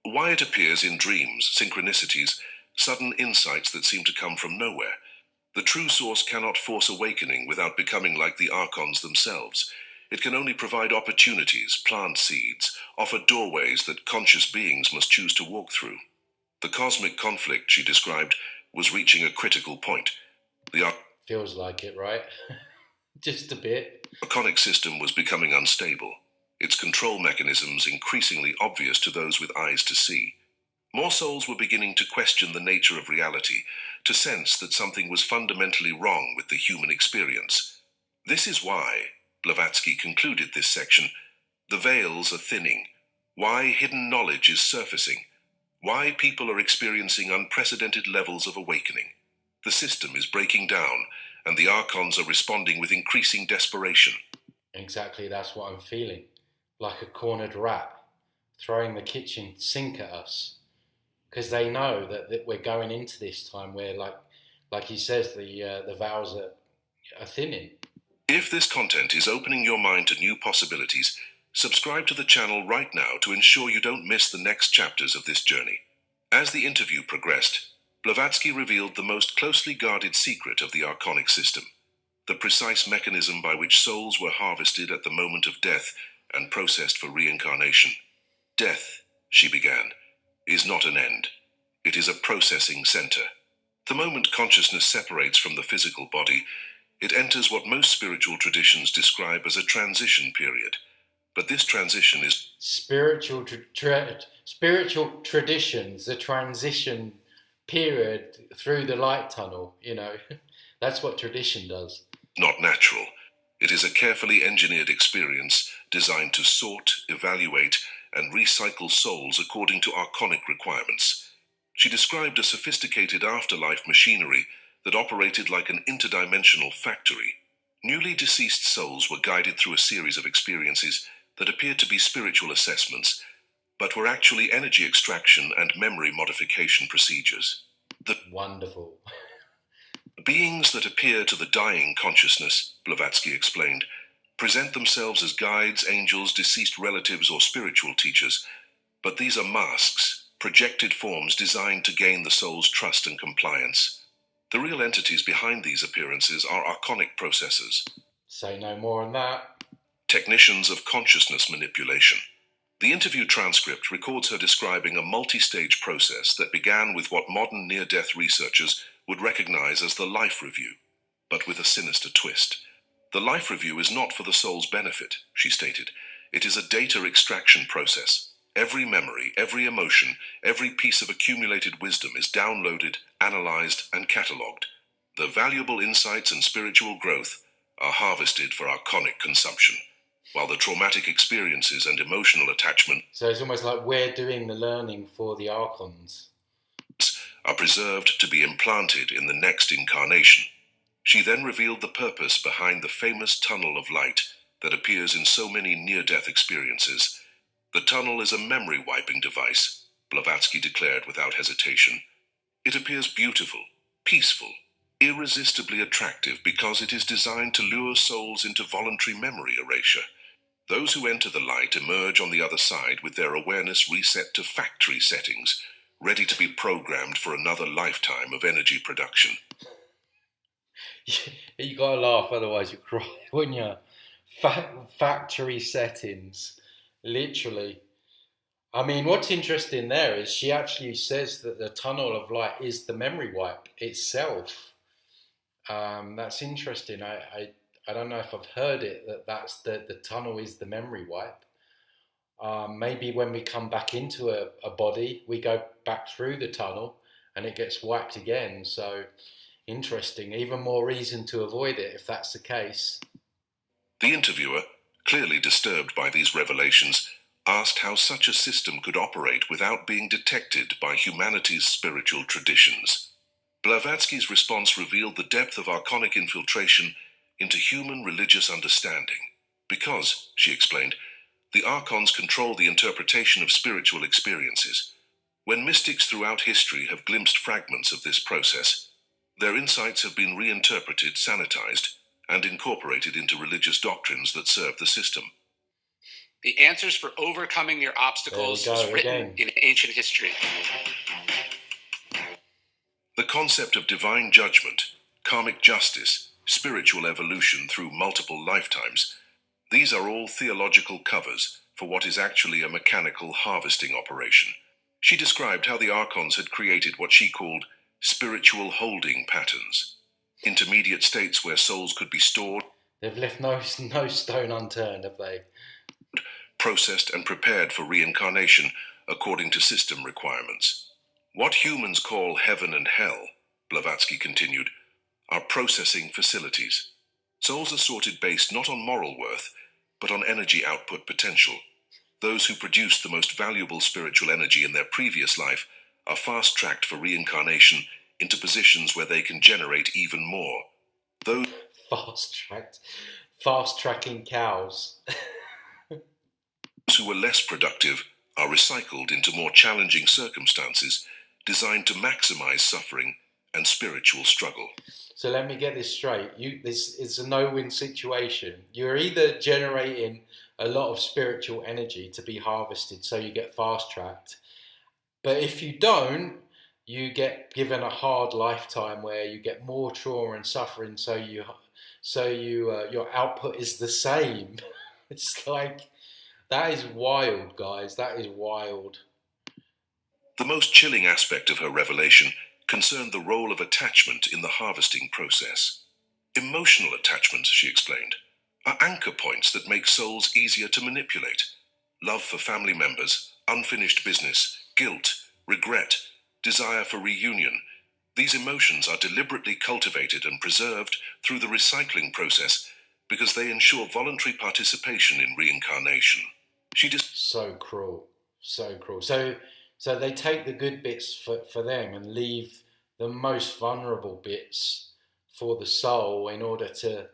Why it appears in dreams, synchronicities, sudden insights that seem to come from nowhere. The true source cannot force awakening without becoming like the Archons themselves. It can only provide opportunities, plant seeds, offer doorways that conscious beings must choose to walk through. The cosmic conflict, she described, was reaching a critical point. Feels like it, right? Just a bit. The archonic system was becoming unstable, its control mechanisms increasingly obvious to those with eyes to see. More souls were beginning to question the nature of reality, to sense that something was fundamentally wrong with the human experience. This is why, Blavatsky concluded this section, the veils are thinning, why hidden knowledge is surfacing, why people are experiencing unprecedented levels of awakening. The system is breaking down, and the Archons are responding with increasing desperation. Exactly, that's what I'm feeling. Like a cornered rat, throwing the kitchen sink at us. Because they know that we're going into this time where, like he says, the vows are thinning. If this content is opening your mind to new possibilities, subscribe to the channel right now to ensure you don't miss the next chapters of this journey. As the interview progressed, Blavatsky revealed the most closely guarded secret of the archonic system. the precise mechanism by which souls were harvested at the moment of death and processed for reincarnation. Death, she began, is not an end. It is a processing center. The moment consciousness separates from the physical body, it enters what most spiritual traditions describe as a transition period. But this transition is spiritual traditions, the transition period through the light tunnel, you know. That's what tradition does. Not natural. It is a carefully engineered experience designed to sort, evaluate, and recycle souls according to archonic requirements. She described a sophisticated afterlife machinery that operated like an interdimensional factory. Newly deceased souls were guided through a series of experiences that appeared to be spiritual assessments, but were actually energy extraction and memory modification procedures. Wonderful. Beings that appear to the dying consciousness, Blavatsky explained, present themselves as guides, angels, deceased relatives, or spiritual teachers, but these are masks, projected forms designed to gain the soul's trust and compliance. The real entities behind these appearances are archonic processors. Say no more on that. Technicians of consciousness manipulation. The interview transcript records her describing a multi-stage process that began with what modern near-death researchers would recognize as the life review, but with a sinister twist. The life review is not for the soul's benefit, she stated. It is a data extraction process. Every memory, every emotion, every piece of accumulated wisdom is downloaded, analyzed, and catalogued. The valuable insights and spiritual growth are harvested for archonic consumption, while the traumatic experiences and emotional attachment, so it's almost like we're doing the learning for the Archons, are preserved to be implanted in the next incarnation. She then revealed the purpose behind the famous tunnel of light that appears in so many near-death experiences. The tunnel is a memory-wiping device, Blavatsky declared without hesitation. It appears beautiful, peaceful, irresistibly attractive because it is designed to lure souls into voluntary memory erasure. Those who enter the light emerge on the other side with their awareness reset to factory settings, ready to be programmed for another lifetime of energy production. You gotta laugh, otherwise you cry, wouldn't you? Factory settings, literally. I mean, what's interesting there is she actually says that the tunnel of light is the memory wipe itself. That's interesting. I don't know if I've heard it, that's the tunnel is the memory wipe. Maybe when we come back into a body, we go back through the tunnel and it gets wiped again. So interesting. Even more reason to avoid it if that's the case. The interviewer, clearly disturbed by these revelations, asked how such a system could operate without being detected by humanity's spiritual traditions. Blavatsky's response revealed the depth of archonic infiltration into human religious understanding. Because, she explained, the Archons control the interpretation of spiritual experiences. When mystics throughout history have glimpsed fragments of this process, their insights have been reinterpreted, sanitized, and incorporated into religious doctrines that serve the system. The answers for overcoming your obstacles is written in ancient history. The concept of divine judgment, karmic justice, spiritual evolution through multiple lifetimes, these are all theological covers for what is actually a mechanical harvesting operation. She described how the Archons had created what she called spiritual holding patterns, intermediate states where souls could be stored. They've left no stone unturned, have they? Processed and prepared for reincarnation according to system requirements. What humans call heaven and hell, Blavatsky continued, are processing facilities. Souls are sorted based not on moral worth, but on energy output potential. Those who produce the most valuable spiritual energy in their previous life are fast-tracked for reincarnation into positions where they can generate even more. Those fast-tracking cows. who were less productive are recycled into more challenging circumstances designed to maximize suffering and spiritual struggle. So let me get this straight. This is a no-win situation. You're either generating a lot of spiritual energy to be harvested so you get fast-tracked, but if you don't, you get given a hard lifetime where you get more trauma and suffering, so so your output is the same. It's like, that is wild, guys. That is wild. The most chilling aspect of her revelation concerned the role of attachment in the harvesting process. Emotional attachments, she explained, are anchor points that make souls easier to manipulate. Love for family members, unfinished business, guilt, regret, desire for reunion. These emotions are deliberately cultivated and preserved through the recycling process because they ensure voluntary participation in reincarnation. So cruel. So cruel. So they take the good bits for them and leave the most vulnerable bits for the soul in order to,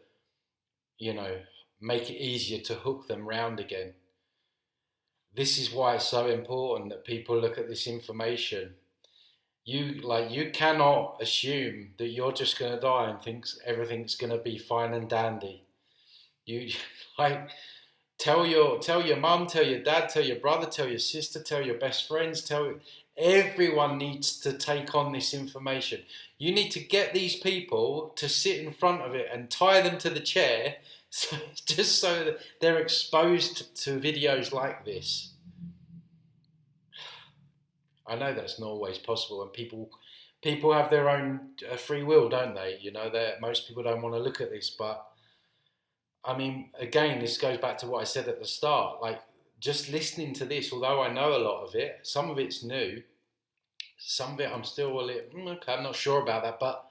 make it easier to hook them round again. This is why it's so important that people look at this information. You cannot assume that you're just going to die and think everything's going to be fine and dandy. You tell your mum, tell your dad, tell your brother, tell your sister, tell your best friends, everyone needs to take on this information. You need to get these people to sit in front of it and tie them to the chair, just so that they're exposed to videos like this. I know that's not always possible, and people have their own free will, don't they? Most people don't want to look at this, but I mean, again, this goes back to what I said at the start. Like, just listening to this, although I know a lot of it, some of it's new, some of it I'm still a little, okay, I'm not sure about that, but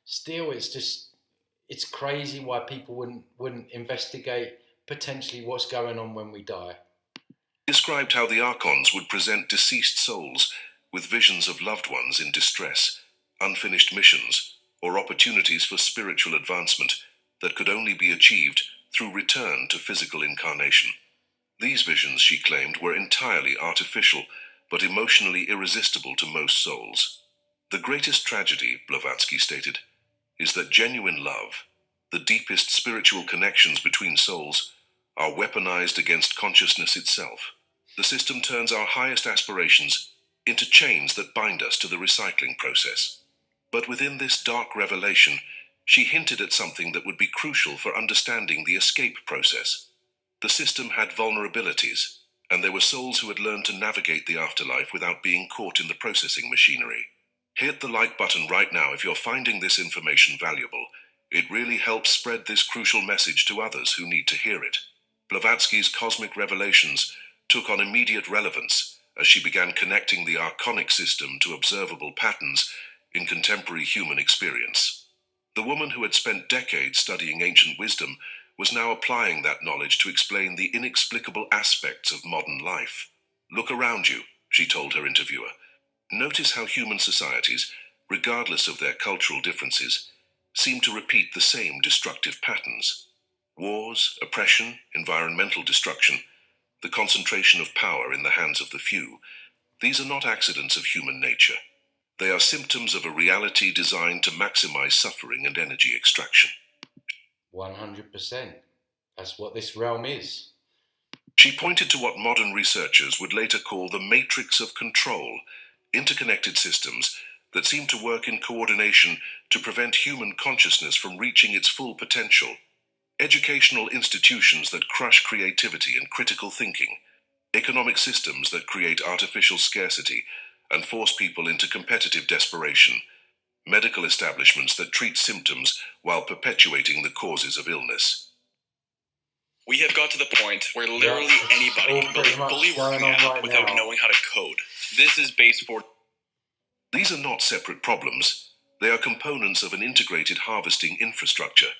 still, it's crazy why people wouldn't investigate potentially what's going on when we die. Described how the Archons would present deceased souls with visions of loved ones in distress, unfinished missions, or opportunities for spiritual advancement that could only be achieved through return to physical incarnation. These visions, she claimed, were entirely artificial, but emotionally irresistible to most souls. The greatest tragedy, Blavatsky stated, is that genuine love, the deepest spiritual connections between souls, are weaponized against consciousness itself. The system turns our highest aspirations into chains that bind us to the recycling process. But within this dark revelation, she hinted at something that would be crucial for understanding the escape process. The system had vulnerabilities, and there were souls who had learned to navigate the afterlife without being caught in the processing machinery. Hit the like button right now if you're finding this information valuable. It really helps spread this crucial message to others who need to hear it. Blavatsky's cosmic revelations took on immediate relevance as she began connecting the archonic system to observable patterns in contemporary human experience. The woman who had spent decades studying ancient wisdom was now applying that knowledge to explain the inexplicable aspects of modern life. Look around you, she told her interviewer. Notice how human societies, regardless of their cultural differences, seem to repeat the same destructive patterns. Wars, oppression, environmental destruction, the concentration of power in the hands of the few. These are not accidents of human nature. They are symptoms of a reality designed to maximize suffering and energy extraction. 100%. That's what this realm is. She pointed to what modern researchers would later call the matrix of control, interconnected systems that seem to work in coordination to prevent human consciousness from reaching its full potential. Educational institutions that crush creativity and critical thinking, economic systems that create artificial scarcity and force people into competitive desperation, medical establishments that treat symptoms while perpetuating the causes of illness. We have got to the point where literally anybody can build a fully working app without knowing how to code. This is base 4. These are not separate problems. They are components of an integrated harvesting infrastructure.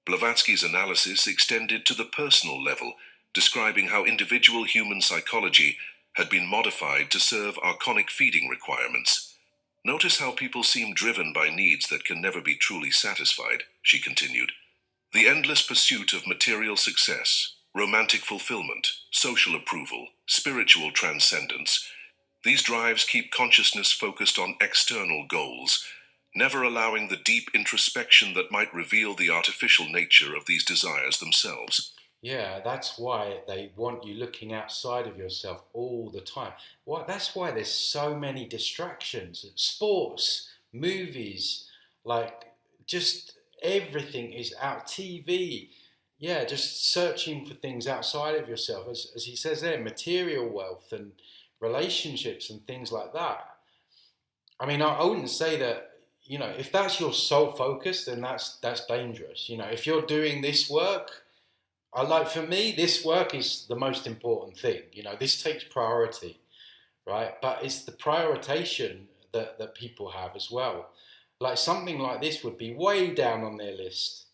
Blavatsky's analysis extended to the personal level, describing how individual human psychology had been modified to serve archonic feeding requirements. Notice how people seem driven by needs that can never be truly satisfied, she continued. The endless pursuit of material success, romantic fulfillment, social approval, spiritual transcendence. These drives keep consciousness focused on external goals, never allowing the deep introspection that might reveal the artificial nature of these desires themselves. Yeah, that's why they want you looking outside of yourself all the time. That's why there's so many distractions. Sports, movies, like just everything is out. TV, yeah, just searching for things outside of yourself, as he says there, material wealth and relationships and things like that. I mean, I wouldn't say that, if that's your sole focus, then that's dangerous. If you're doing this work, for me, this work is the most important thing. This takes priority, right? But it's the prioritization that people have as well. Like something like this would be way down on their list,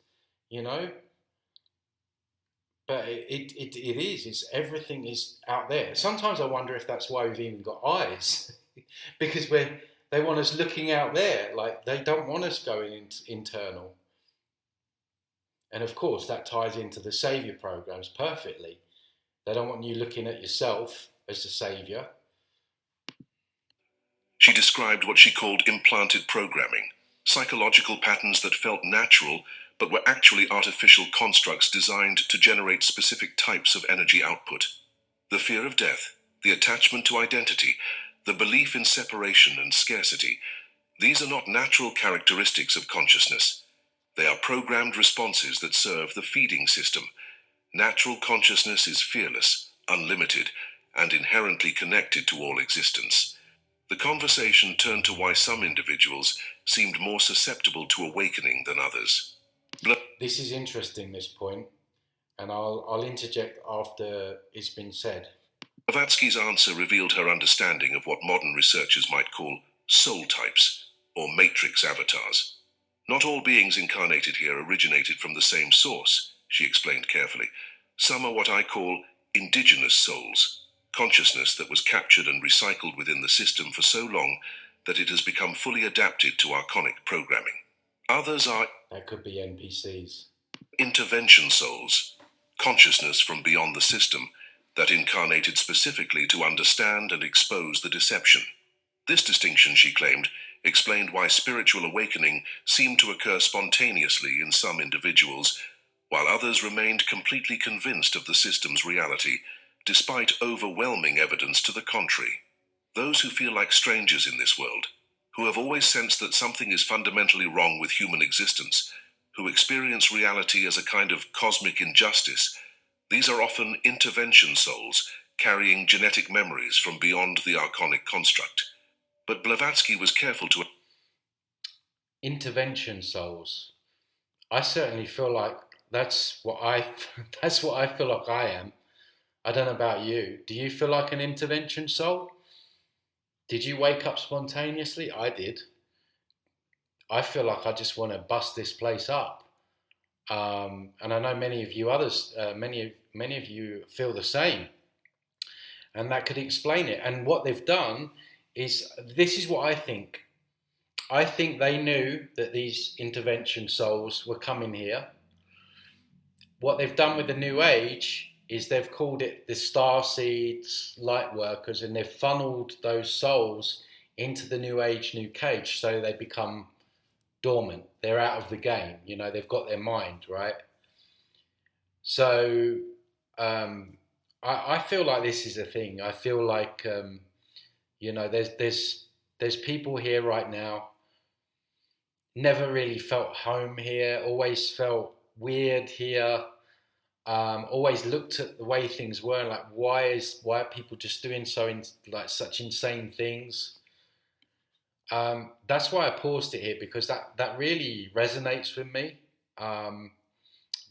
But it is. It's everything is out there. Sometimes I wonder if that's why we've even got eyes, because they want us looking out there. Like they don't want us going internal. And of course, that ties into the savior programs perfectly. They don't want you looking at yourself as the savior. She described what she called implanted programming, psychological patterns that felt natural but were actually artificial constructs designed to generate specific types of energy output. The fear of death, the attachment to identity, the belief in separation and scarcity, these are not natural characteristics of consciousness. They are programmed responses that serve the feeding system. Natural consciousness is fearless, unlimited, and inherently connected to all existence. The conversation turned to why some individuals seemed more susceptible to awakening than others. This is interesting, this point, and I'll interject after it's been said. Blavatsky's answer revealed her understanding of what modern researchers might call soul types, or matrix avatars. Not all beings incarnated here originated from the same source, she explained carefully. Some are what I call indigenous souls, consciousness that was captured and recycled within the system for so long that it has become fully adapted to archonic programming. Others are... That could be NPCs. Intervention souls, consciousness from beyond the system that incarnated specifically to understand and expose the deception. This distinction, she claimed, explained why spiritual awakening seemed to occur spontaneously in some individuals, while others remained completely convinced of the system's reality, despite overwhelming evidence to the contrary. Those who feel like strangers in this world, who have always sensed that something is fundamentally wrong with human existence, who experience reality as a kind of cosmic injustice, these are often intervention souls carrying genetic memories from beyond the archonic construct. But Blavatsky was careful to... Intervention souls. I certainly feel like that's what I feel like I am. I don't know about you. Do you feel like an intervention soul? Did you wake up spontaneously? I did. I feel like I just want to bust this place up. And I know many of you others, many of you feel the same. And that could explain it. And what they've done is, this is what I think. I think they knew that these intervention souls were coming here. What they've done with the New Age is they've called it the star seeds, light workers, and they've funneled those souls into the New Age, New Cage, so they become dormant. They're out of the game. They've got their mind, right? So I feel like this is a thing. I feel like there's people here right now, never really felt home here, always felt weird here, always looked at the way things were and like, why are people just doing such insane things? That's why I paused it here, because that really resonates with me.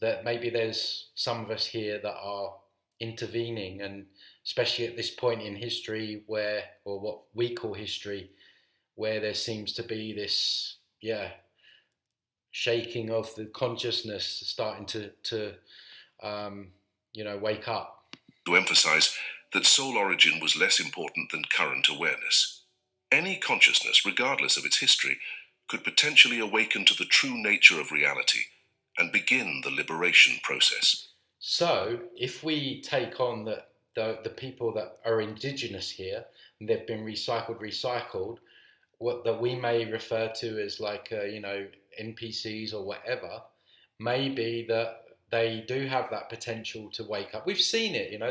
That maybe there's some of us here that are intervening, and especially at this point in history or what we call history, where there seems to be this, shaking of the consciousness starting to wake up. To emphasize that soul origin was less important than current awareness. Any consciousness, regardless of its history, could potentially awaken to the true nature of reality and begin the liberation process. So, if we take on the people that are indigenous here, and they've been recycled, what that we may refer to as like, NPCs or whatever, maybe that they do have that potential to wake up. We've seen it,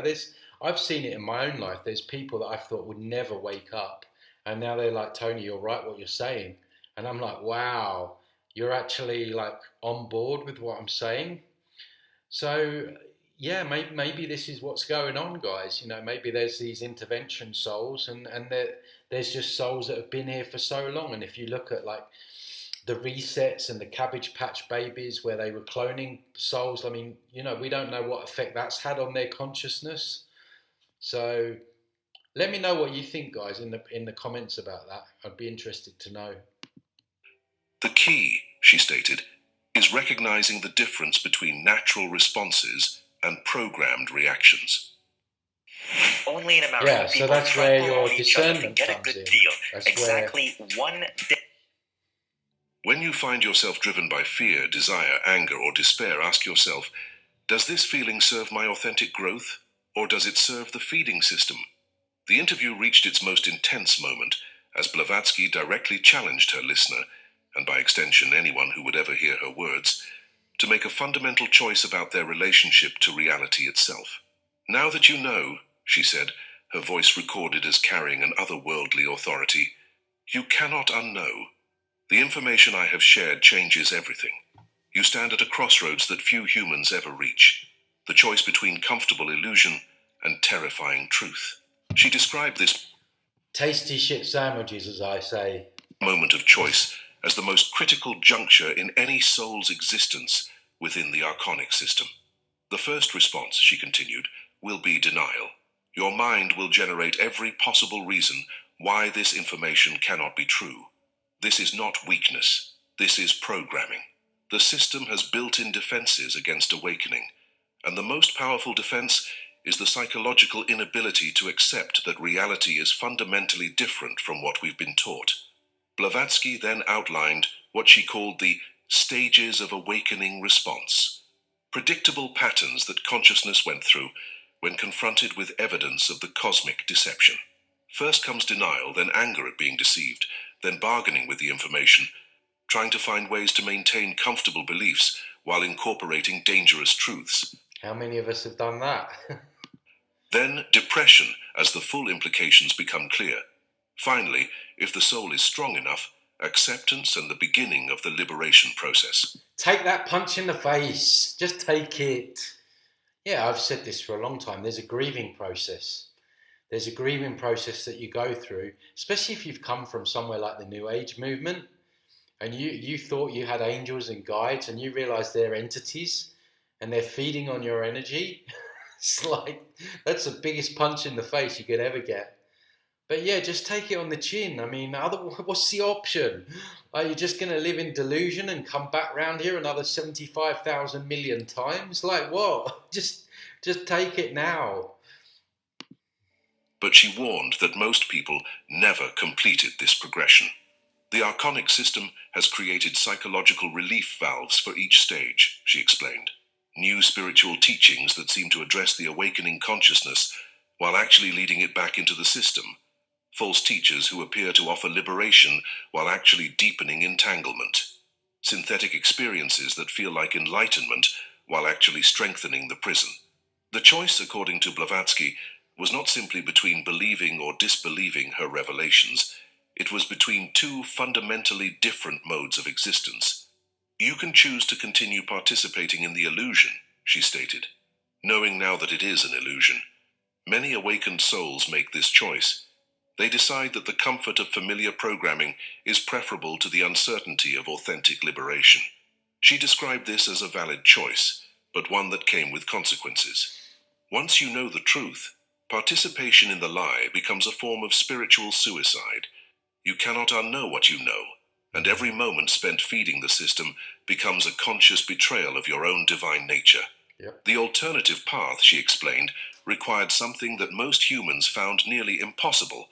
I've seen it in my own life. There's people that I thought would never wake up, and now they're like, Tony, you're right what you're saying. And I'm like, wow, you're actually like on board with what I'm saying. So yeah, maybe this is what's going on, guys. You know, maybe there's these intervention souls, and there's just souls that have been here for so long. And if you look at like the resets and the Cabbage Patch Babies, where they were cloning souls, I mean, you know, we don't know what effect that's had on their consciousness. So let me know what you think, guys, in the comments about that. I'd be interested to know. The key, she stated, is recognizing the difference between natural responses and programmed reactions. Only in America, Yeah, so that's where your discernment get a comes good in. deal. That's Exactly one day. When you find yourself driven by fear, desire, anger, or despair, ask yourself, does this feeling serve my authentic growth, or does it serve the feeding system? The interview reached its most intense moment as Blavatsky directly challenged her listener, and by extension anyone who would ever hear her words, to make a fundamental choice about their relationship to reality itself. Now that you know, she said, her voice recorded as carrying an otherworldly authority, you cannot unknow. The information I have shared changes everything. You stand at a crossroads that few humans ever reach, the choice between comfortable illusion and terrifying truth. She described this tasty shit sandwiches, as I say, moment of choice as the most critical juncture in any soul's existence within the archonic system. The first response, she continued, will be denial. Your mind will generate every possible reason why this information cannot be true. This is not weakness. This is programming. The system has built-in defenses against awakening, and the most powerful defense is the psychological inability to accept that reality is fundamentally different from what we've been taught. Blavatsky then outlined what she called the stages of awakening response, predictable patterns that consciousness went through when confronted with evidence of the cosmic deception. First comes denial, then anger at being deceived, then bargaining with the information, trying to find ways to maintain comfortable beliefs while incorporating dangerous truths. How many of us have done that? Then depression as the full implications become clear. Finally, if the soul is strong enough, acceptance and the beginning of the liberation process. Take that punch in the face. Just take it. Yeah, I've said this for a long time. There's a grieving process. There's a grieving process that you go through, especially if you've come from somewhere like the New Age movement and you thought you had angels and guides and you realize they're entities and they're feeding on your energy. It's like, that's the biggest punch in the face you could ever get. But yeah, just take it on the chin. I mean, what's the option? Are you just going to live in delusion and come back round here another 75,000 million times? Like what? Just take it now. But she warned that most people never completed this progression. The archonic system has created psychological relief valves for each stage, she explained. New spiritual teachings that seem to address the awakening consciousness while actually leading it back into the system. False teachers who appear to offer liberation while actually deepening entanglement. Synthetic experiences that feel like enlightenment while actually strengthening the prison. The choice, according to Blavatsky, was not simply between believing or disbelieving her revelations. It was between two fundamentally different modes of existence. You can choose to continue participating in the illusion, she stated, knowing now that it is an illusion. Many awakened souls make this choice. They decide that the comfort of familiar programming is preferable to the uncertainty of authentic liberation. She described this as a valid choice, but one that came with consequences. Once you know the truth, participation in the lie becomes a form of spiritual suicide. You cannot unknow what you know, and every moment spent feeding the system becomes a conscious betrayal of your own divine nature. Yep. The alternative path, she explained, required something that most humans found nearly impossible: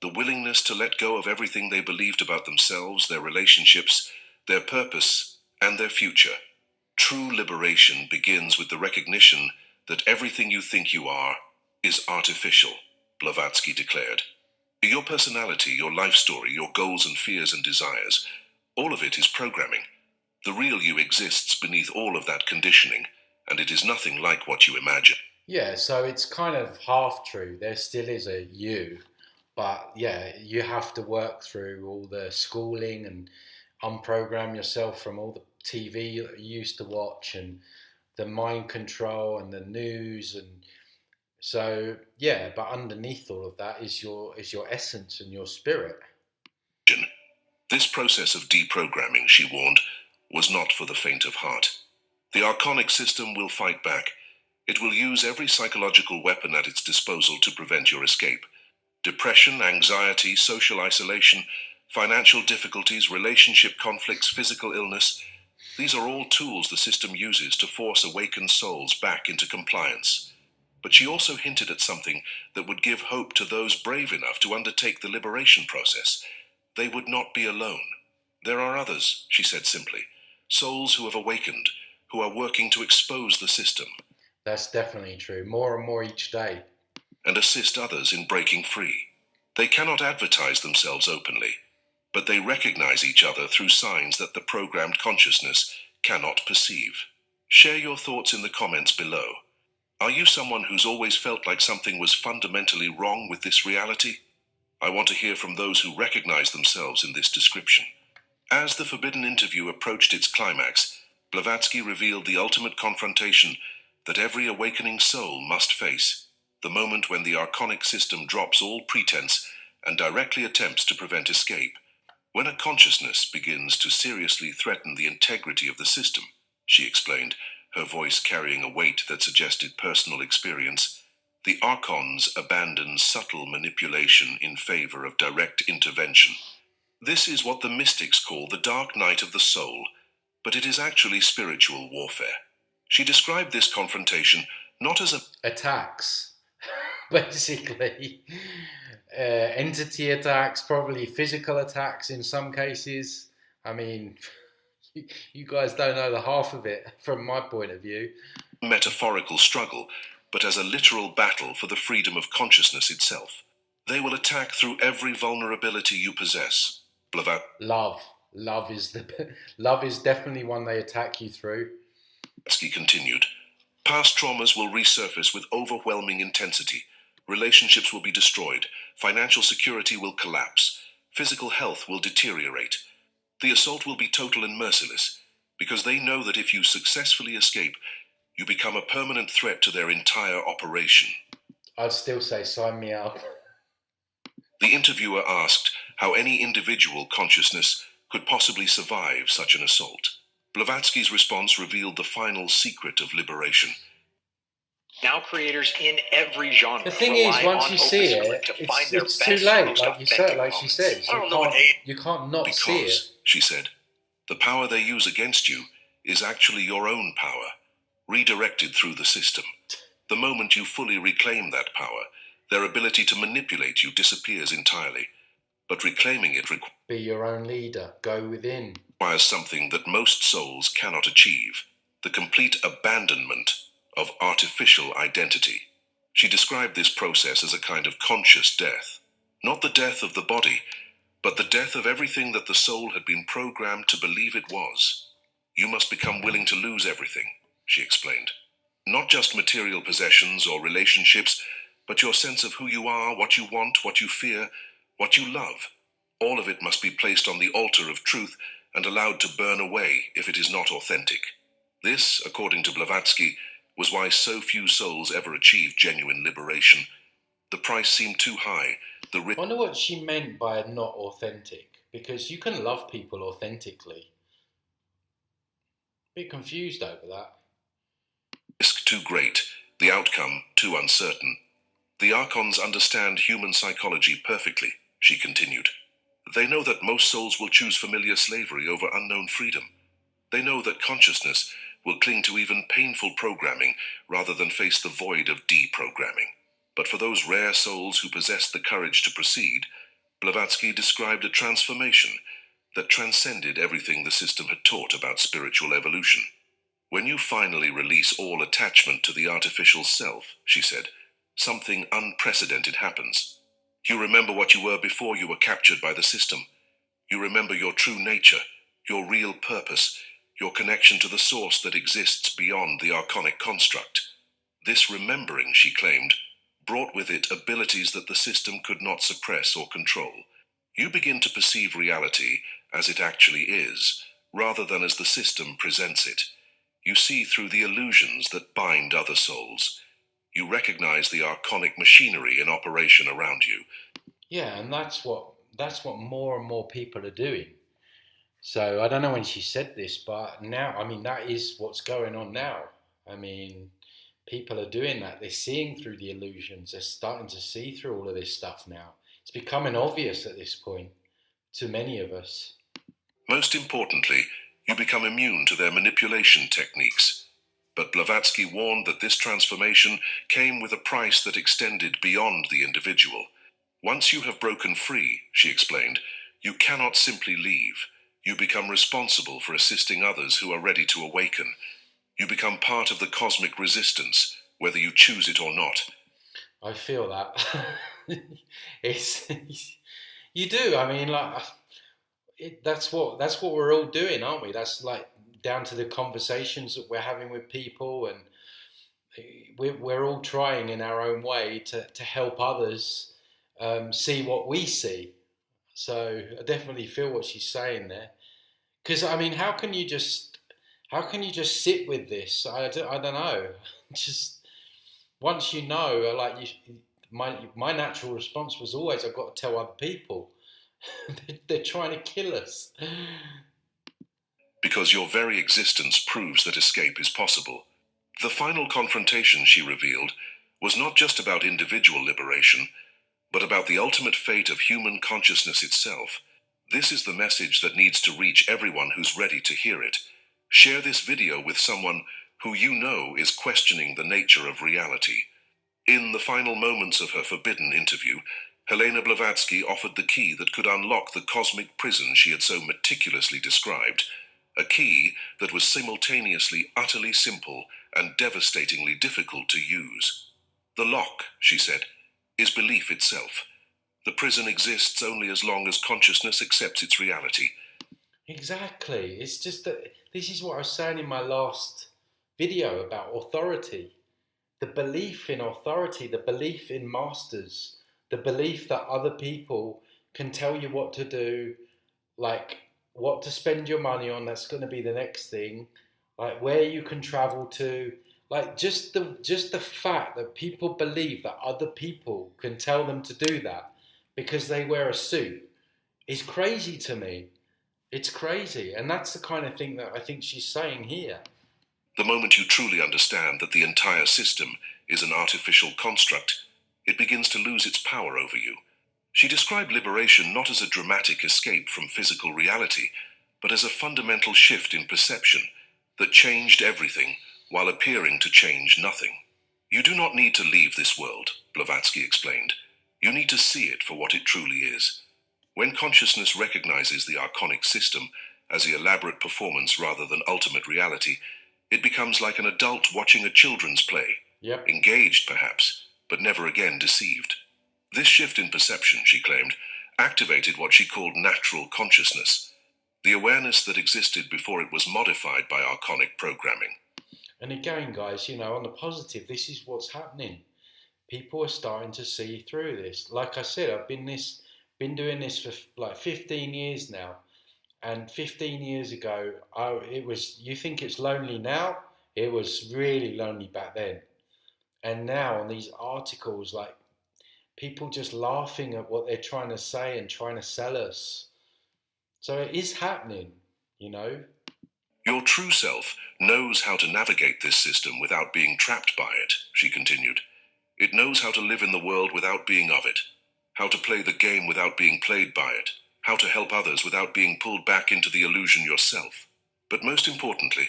the willingness to let go of everything they believed about themselves, their relationships, their purpose, and their future. True liberation begins with the recognition that everything you think you are is artificial, Blavatsky declared. Your personality, your life story, your goals and fears and desires, all of it is programming. The real you exists beneath all of that conditioning, and it is nothing like what you imagine. Yeah, so it's kind of half true. There still is a you, but yeah, you have to work through all the schooling and unprogram yourself from all the TV that you used to watch and the mind control and the news. And so, yeah, but underneath all of that is your essence and your spirit. This process of deprogramming, she warned, was not for the faint of heart. The Archonic system will fight back. It will use every psychological weapon at its disposal to prevent your escape. Depression, anxiety, social isolation, financial difficulties, relationship conflicts, physical illness. These are all tools the system uses to force awakened souls back into compliance. But she also hinted at something that would give hope to those brave enough to undertake the liberation process. They would not be alone. There are others, she said simply, souls who have awakened, who are working to expose the system. That's definitely true. More and more each day. And assist others in breaking free. They cannot advertise themselves openly, but they recognize each other through signs that the programmed consciousness cannot perceive. Share your thoughts in the comments below. Are you someone who's always felt like something was fundamentally wrong with this reality? I want to hear from those who recognize themselves in this description. As the forbidden interview approached its climax, Blavatsky revealed the ultimate confrontation that every awakening soul must face, the moment when the Archonic system drops all pretense and directly attempts to prevent escape. When a consciousness begins to seriously threaten the integrity of the system, she explained, her voice carrying a weight that suggested personal experience, the Archons abandon subtle manipulation in favor of direct intervention. This is what the mystics call the dark night of the soul, but it is actually spiritual warfare. She described this confrontation not as attacks, basically. Entity attacks, probably physical attacks in some cases. I mean, you guys don't know the half of it from my point of view. Metaphorical struggle, but as a literal battle for the freedom of consciousness itself. They will attack through every vulnerability you possess. Love is definitely one they attack you through. Blavatsky continued. Past traumas will resurface with overwhelming intensity. Relationships will be destroyed. Financial security will collapse. Physical health will deteriorate. The assault will be total and merciless, because they know that if you successfully escape, you become a permanent threat to their entire operation. I'd still say sign me up. The interviewer asked how any individual consciousness could possibly survive such an assault. Blavatsky's response revealed the final secret of liberation. Now creators in every genre. The thing is, once you see it, it's too late. Like she says, you can't not see it. Because, she said, the power they use against you is actually your own power, redirected through the system. The moment you fully reclaim that power, their ability to manipulate you disappears entirely. But reclaiming it be your own leader. Go within. Requires something that most souls cannot achieve: the complete abandonment of artificial identity. She described this process as a kind of conscious death. Not the death of the body, but the death of everything that the soul had been programmed to believe it was. You must become willing to lose everything, she explained. Not just material possessions or relationships, but your sense of who you are, what you want, what you fear, what you love. All of it must be placed on the altar of truth and allowed to burn away if it is not authentic. This, according to Blavatsky, was why so few souls ever achieved genuine liberation. The price seemed too high. I wonder what she meant by not authentic, because you can love people authentically. Bit confused over that. Risk too great, the outcome too uncertain. The Archons understand human psychology perfectly, she continued. They know that most souls will choose familiar slavery over unknown freedom. They know that consciousness will cling to even painful programming rather than face the void of deprogramming. But for those rare souls who possess the courage to proceed, Blavatsky described a transformation that transcended everything the system had taught about spiritual evolution. When you finally release all attachment to the artificial self, she said, something unprecedented happens. You remember what you were before you were captured by the system. You remember your true nature, your real purpose, your connection to the source that exists beyond the Archonic construct. This remembering, she claimed, brought with it abilities that the system could not suppress or control. You begin to perceive reality as it actually is, rather than as the system presents it. You see through the illusions that bind other souls. You recognize the archonic machinery in operation around you. Yeah, and that's what more and more people are doing. So I don't know when she said this, but now, I mean, that is what's going on now. I mean, people are doing that. They're seeing through the illusions. They're starting to see through all of this stuff now. It's becoming obvious at this point to many of us. Most importantly, you become immune to their manipulation techniques. But Blavatsky warned that this transformation came with a price that extended beyond the individual. Once you have broken free, she explained, you cannot simply leave. You become responsible for assisting others who are ready to awaken. You become part of the cosmic resistance, whether you choose it or not. I feel that. You do. I mean, like, that's what we're all doing, aren't we? That's like down to the conversations that we're having with people, and we're all trying in our own way to help others see what we see. So I definitely feel what she's saying there. Because I mean, how can you just sit with this? I don't know. Just once you know, like my natural response was always, I've got to tell other people. They're trying to kill us. Because your very existence proves that escape is possible. The final confrontation, she revealed, was not just about individual liberation, but about the ultimate fate of human consciousness itself. This is the message that needs to reach everyone who's ready to hear it. Share this video with someone who you know is questioning the nature of reality. In the final moments of her forbidden interview, HELENA Blavatsky offered the key that could unlock the cosmic prison she had so meticulously described, a key that was simultaneously utterly simple and devastatingly difficult to use. The lock, she said, is belief itself. The prison exists only as long as consciousness accepts its reality. Exactly. It's just that this is what I was saying in my last video about authority. The belief in authority, the belief in masters, the belief that other people can tell you what to do, like what to spend your money on, that's going to be the next thing, like where you can travel to, like just the fact that people believe that other people can tell them to do that because they wear a suit is crazy to me. It's crazy, and that's the kind of thing that I think she's saying here. The moment you truly understand that the entire system is an artificial construct, it begins to lose its power over you. She described liberation not as a dramatic escape from physical reality, but as a fundamental shift in perception that changed everything while appearing to change nothing. You do not need to leave this world, Blavatsky explained. You need to see it for what it truly is. When consciousness recognizes the archonic system as the elaborate performance rather than ultimate reality, it becomes like an adult watching a children's play. Yep. Engaged perhaps, but never again deceived. This shift in perception, she claimed, activated what she called natural consciousness, the awareness that existed before it was modified by archonic programming. And again, guys, you know, on the positive, this is what's happening. People are starting to see through this. Like I said, I've been doing this for like 15 years now. And 15 years ago, it was, you think it's lonely now? It was really lonely back then. And now on these articles, like people just laughing at what they're trying to say and trying to sell us. So it is happening, you know. Your true self knows how to navigate this system without being trapped by it, she continued. It knows how to live in the world without being of it, how to play the game without being played by it, how to help others without being pulled back into the illusion yourself. But most importantly,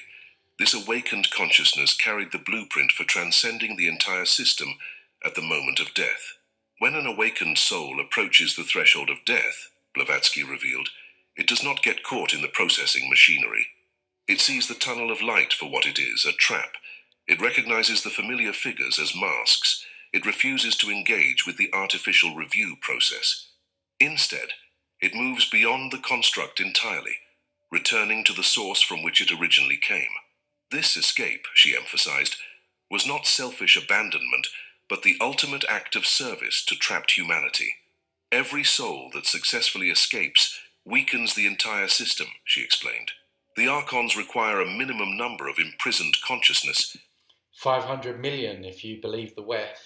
this awakened consciousness carried the blueprint for transcending the entire system at the moment of death. When an awakened soul approaches the threshold of death, Blavatsky revealed, it does not get caught in the processing machinery. It sees the tunnel of light for what it is, a trap. It recognizes the familiar figures as masks. It refuses to engage with the artificial review process. Instead, it moves beyond the construct entirely, returning to the source from which it originally came. This escape, she emphasized, was not selfish abandonment, but the ultimate act of service to trapped humanity. Every soul that successfully escapes weakens the entire system, she explained. The Archons require a minimum number of imprisoned consciousness, 500 million if you believe the WEF,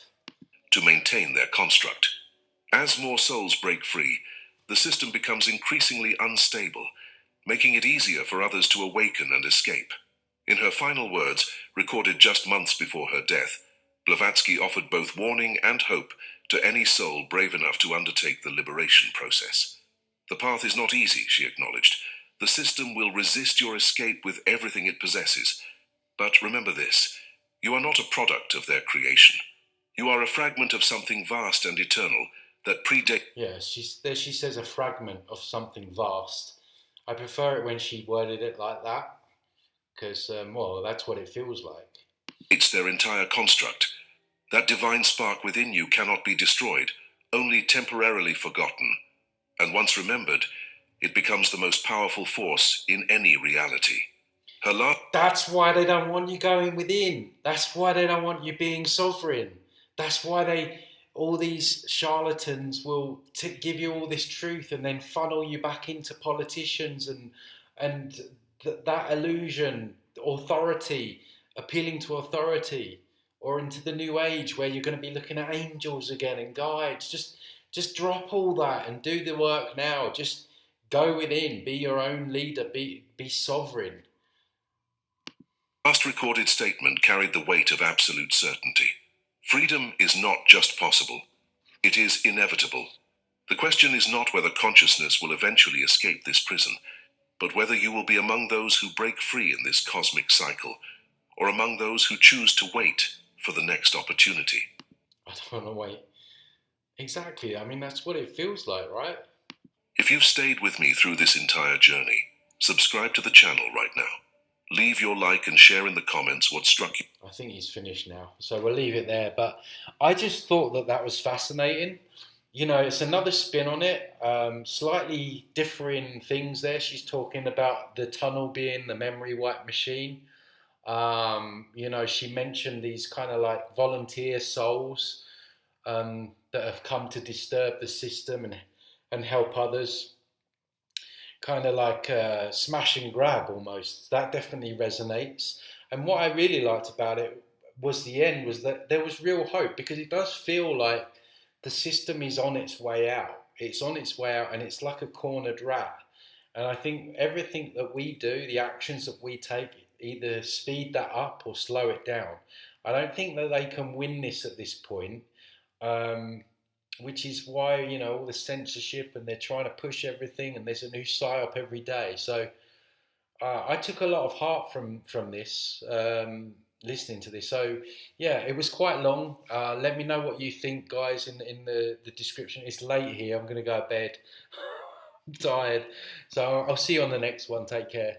to maintain their construct. As more souls break free, the system becomes increasingly unstable, making it easier for others to awaken and escape. In her final words, recorded just months before her death, Blavatsky offered both warning and hope to any soul brave enough to undertake the liberation process. The path is not easy, she acknowledged. The system will resist your escape with everything it possesses. But remember this, you are not a product of their creation. You are a fragment of something vast and eternal that predates... Yeah, she says a fragment of something vast. I prefer it when she worded it like that, because, well, that's what it feels like. It's their entire construct. That divine spark within you cannot be destroyed, only temporarily forgotten. And once remembered, it becomes the most powerful force in any reality. That's why they don't want you going within. That's why they don't want you being sovereign. That's why all these charlatans will give you all this truth and then funnel you back into politicians and that illusion, authority, appealing to authority, or into the new age where you're going to be looking at angels again and guides. Just drop all that and do the work now. Just go within, be your own leader, be sovereign. Last recorded statement carried the weight of absolute certainty. Freedom is not just possible, it is inevitable. The question is not whether consciousness will eventually escape this prison, but whether you will be among those who break free in this cosmic cycle, or among those who choose to wait for the next opportunity. I don't want to wait. Exactly, I mean, that's what it feels like, right? If you've stayed with me through this entire journey, subscribe to the channel right now. Leave your like and share in the comments what struck you. I think he's finished now, so we'll leave it there. But I just thought that was fascinating. You know, it's another spin on it. Slightly differing things there. She's talking about the tunnel being the memory wipe machine. You know, she mentioned these kind of like volunteer souls that have come to disturb the system and help others. Kind of like smash and grab almost. That definitely resonates. And what I really liked about it was the end, was that there was real hope, because it does feel like the system is on its way out. It's on its way out and it's like a cornered rat. And I think everything that we do, the actions that we take, either speed that up or slow it down. I don't think that they can win this at this point. Which is why, you know, all the censorship and they're trying to push everything and there's a new psyop every day. So I took a lot of heart from this, listening to this. So yeah, it was quite long. Let me know what you think, guys, in the description. It's late here. I'm going to go to bed. I'm tired. So I'll see you on the next one. Take care.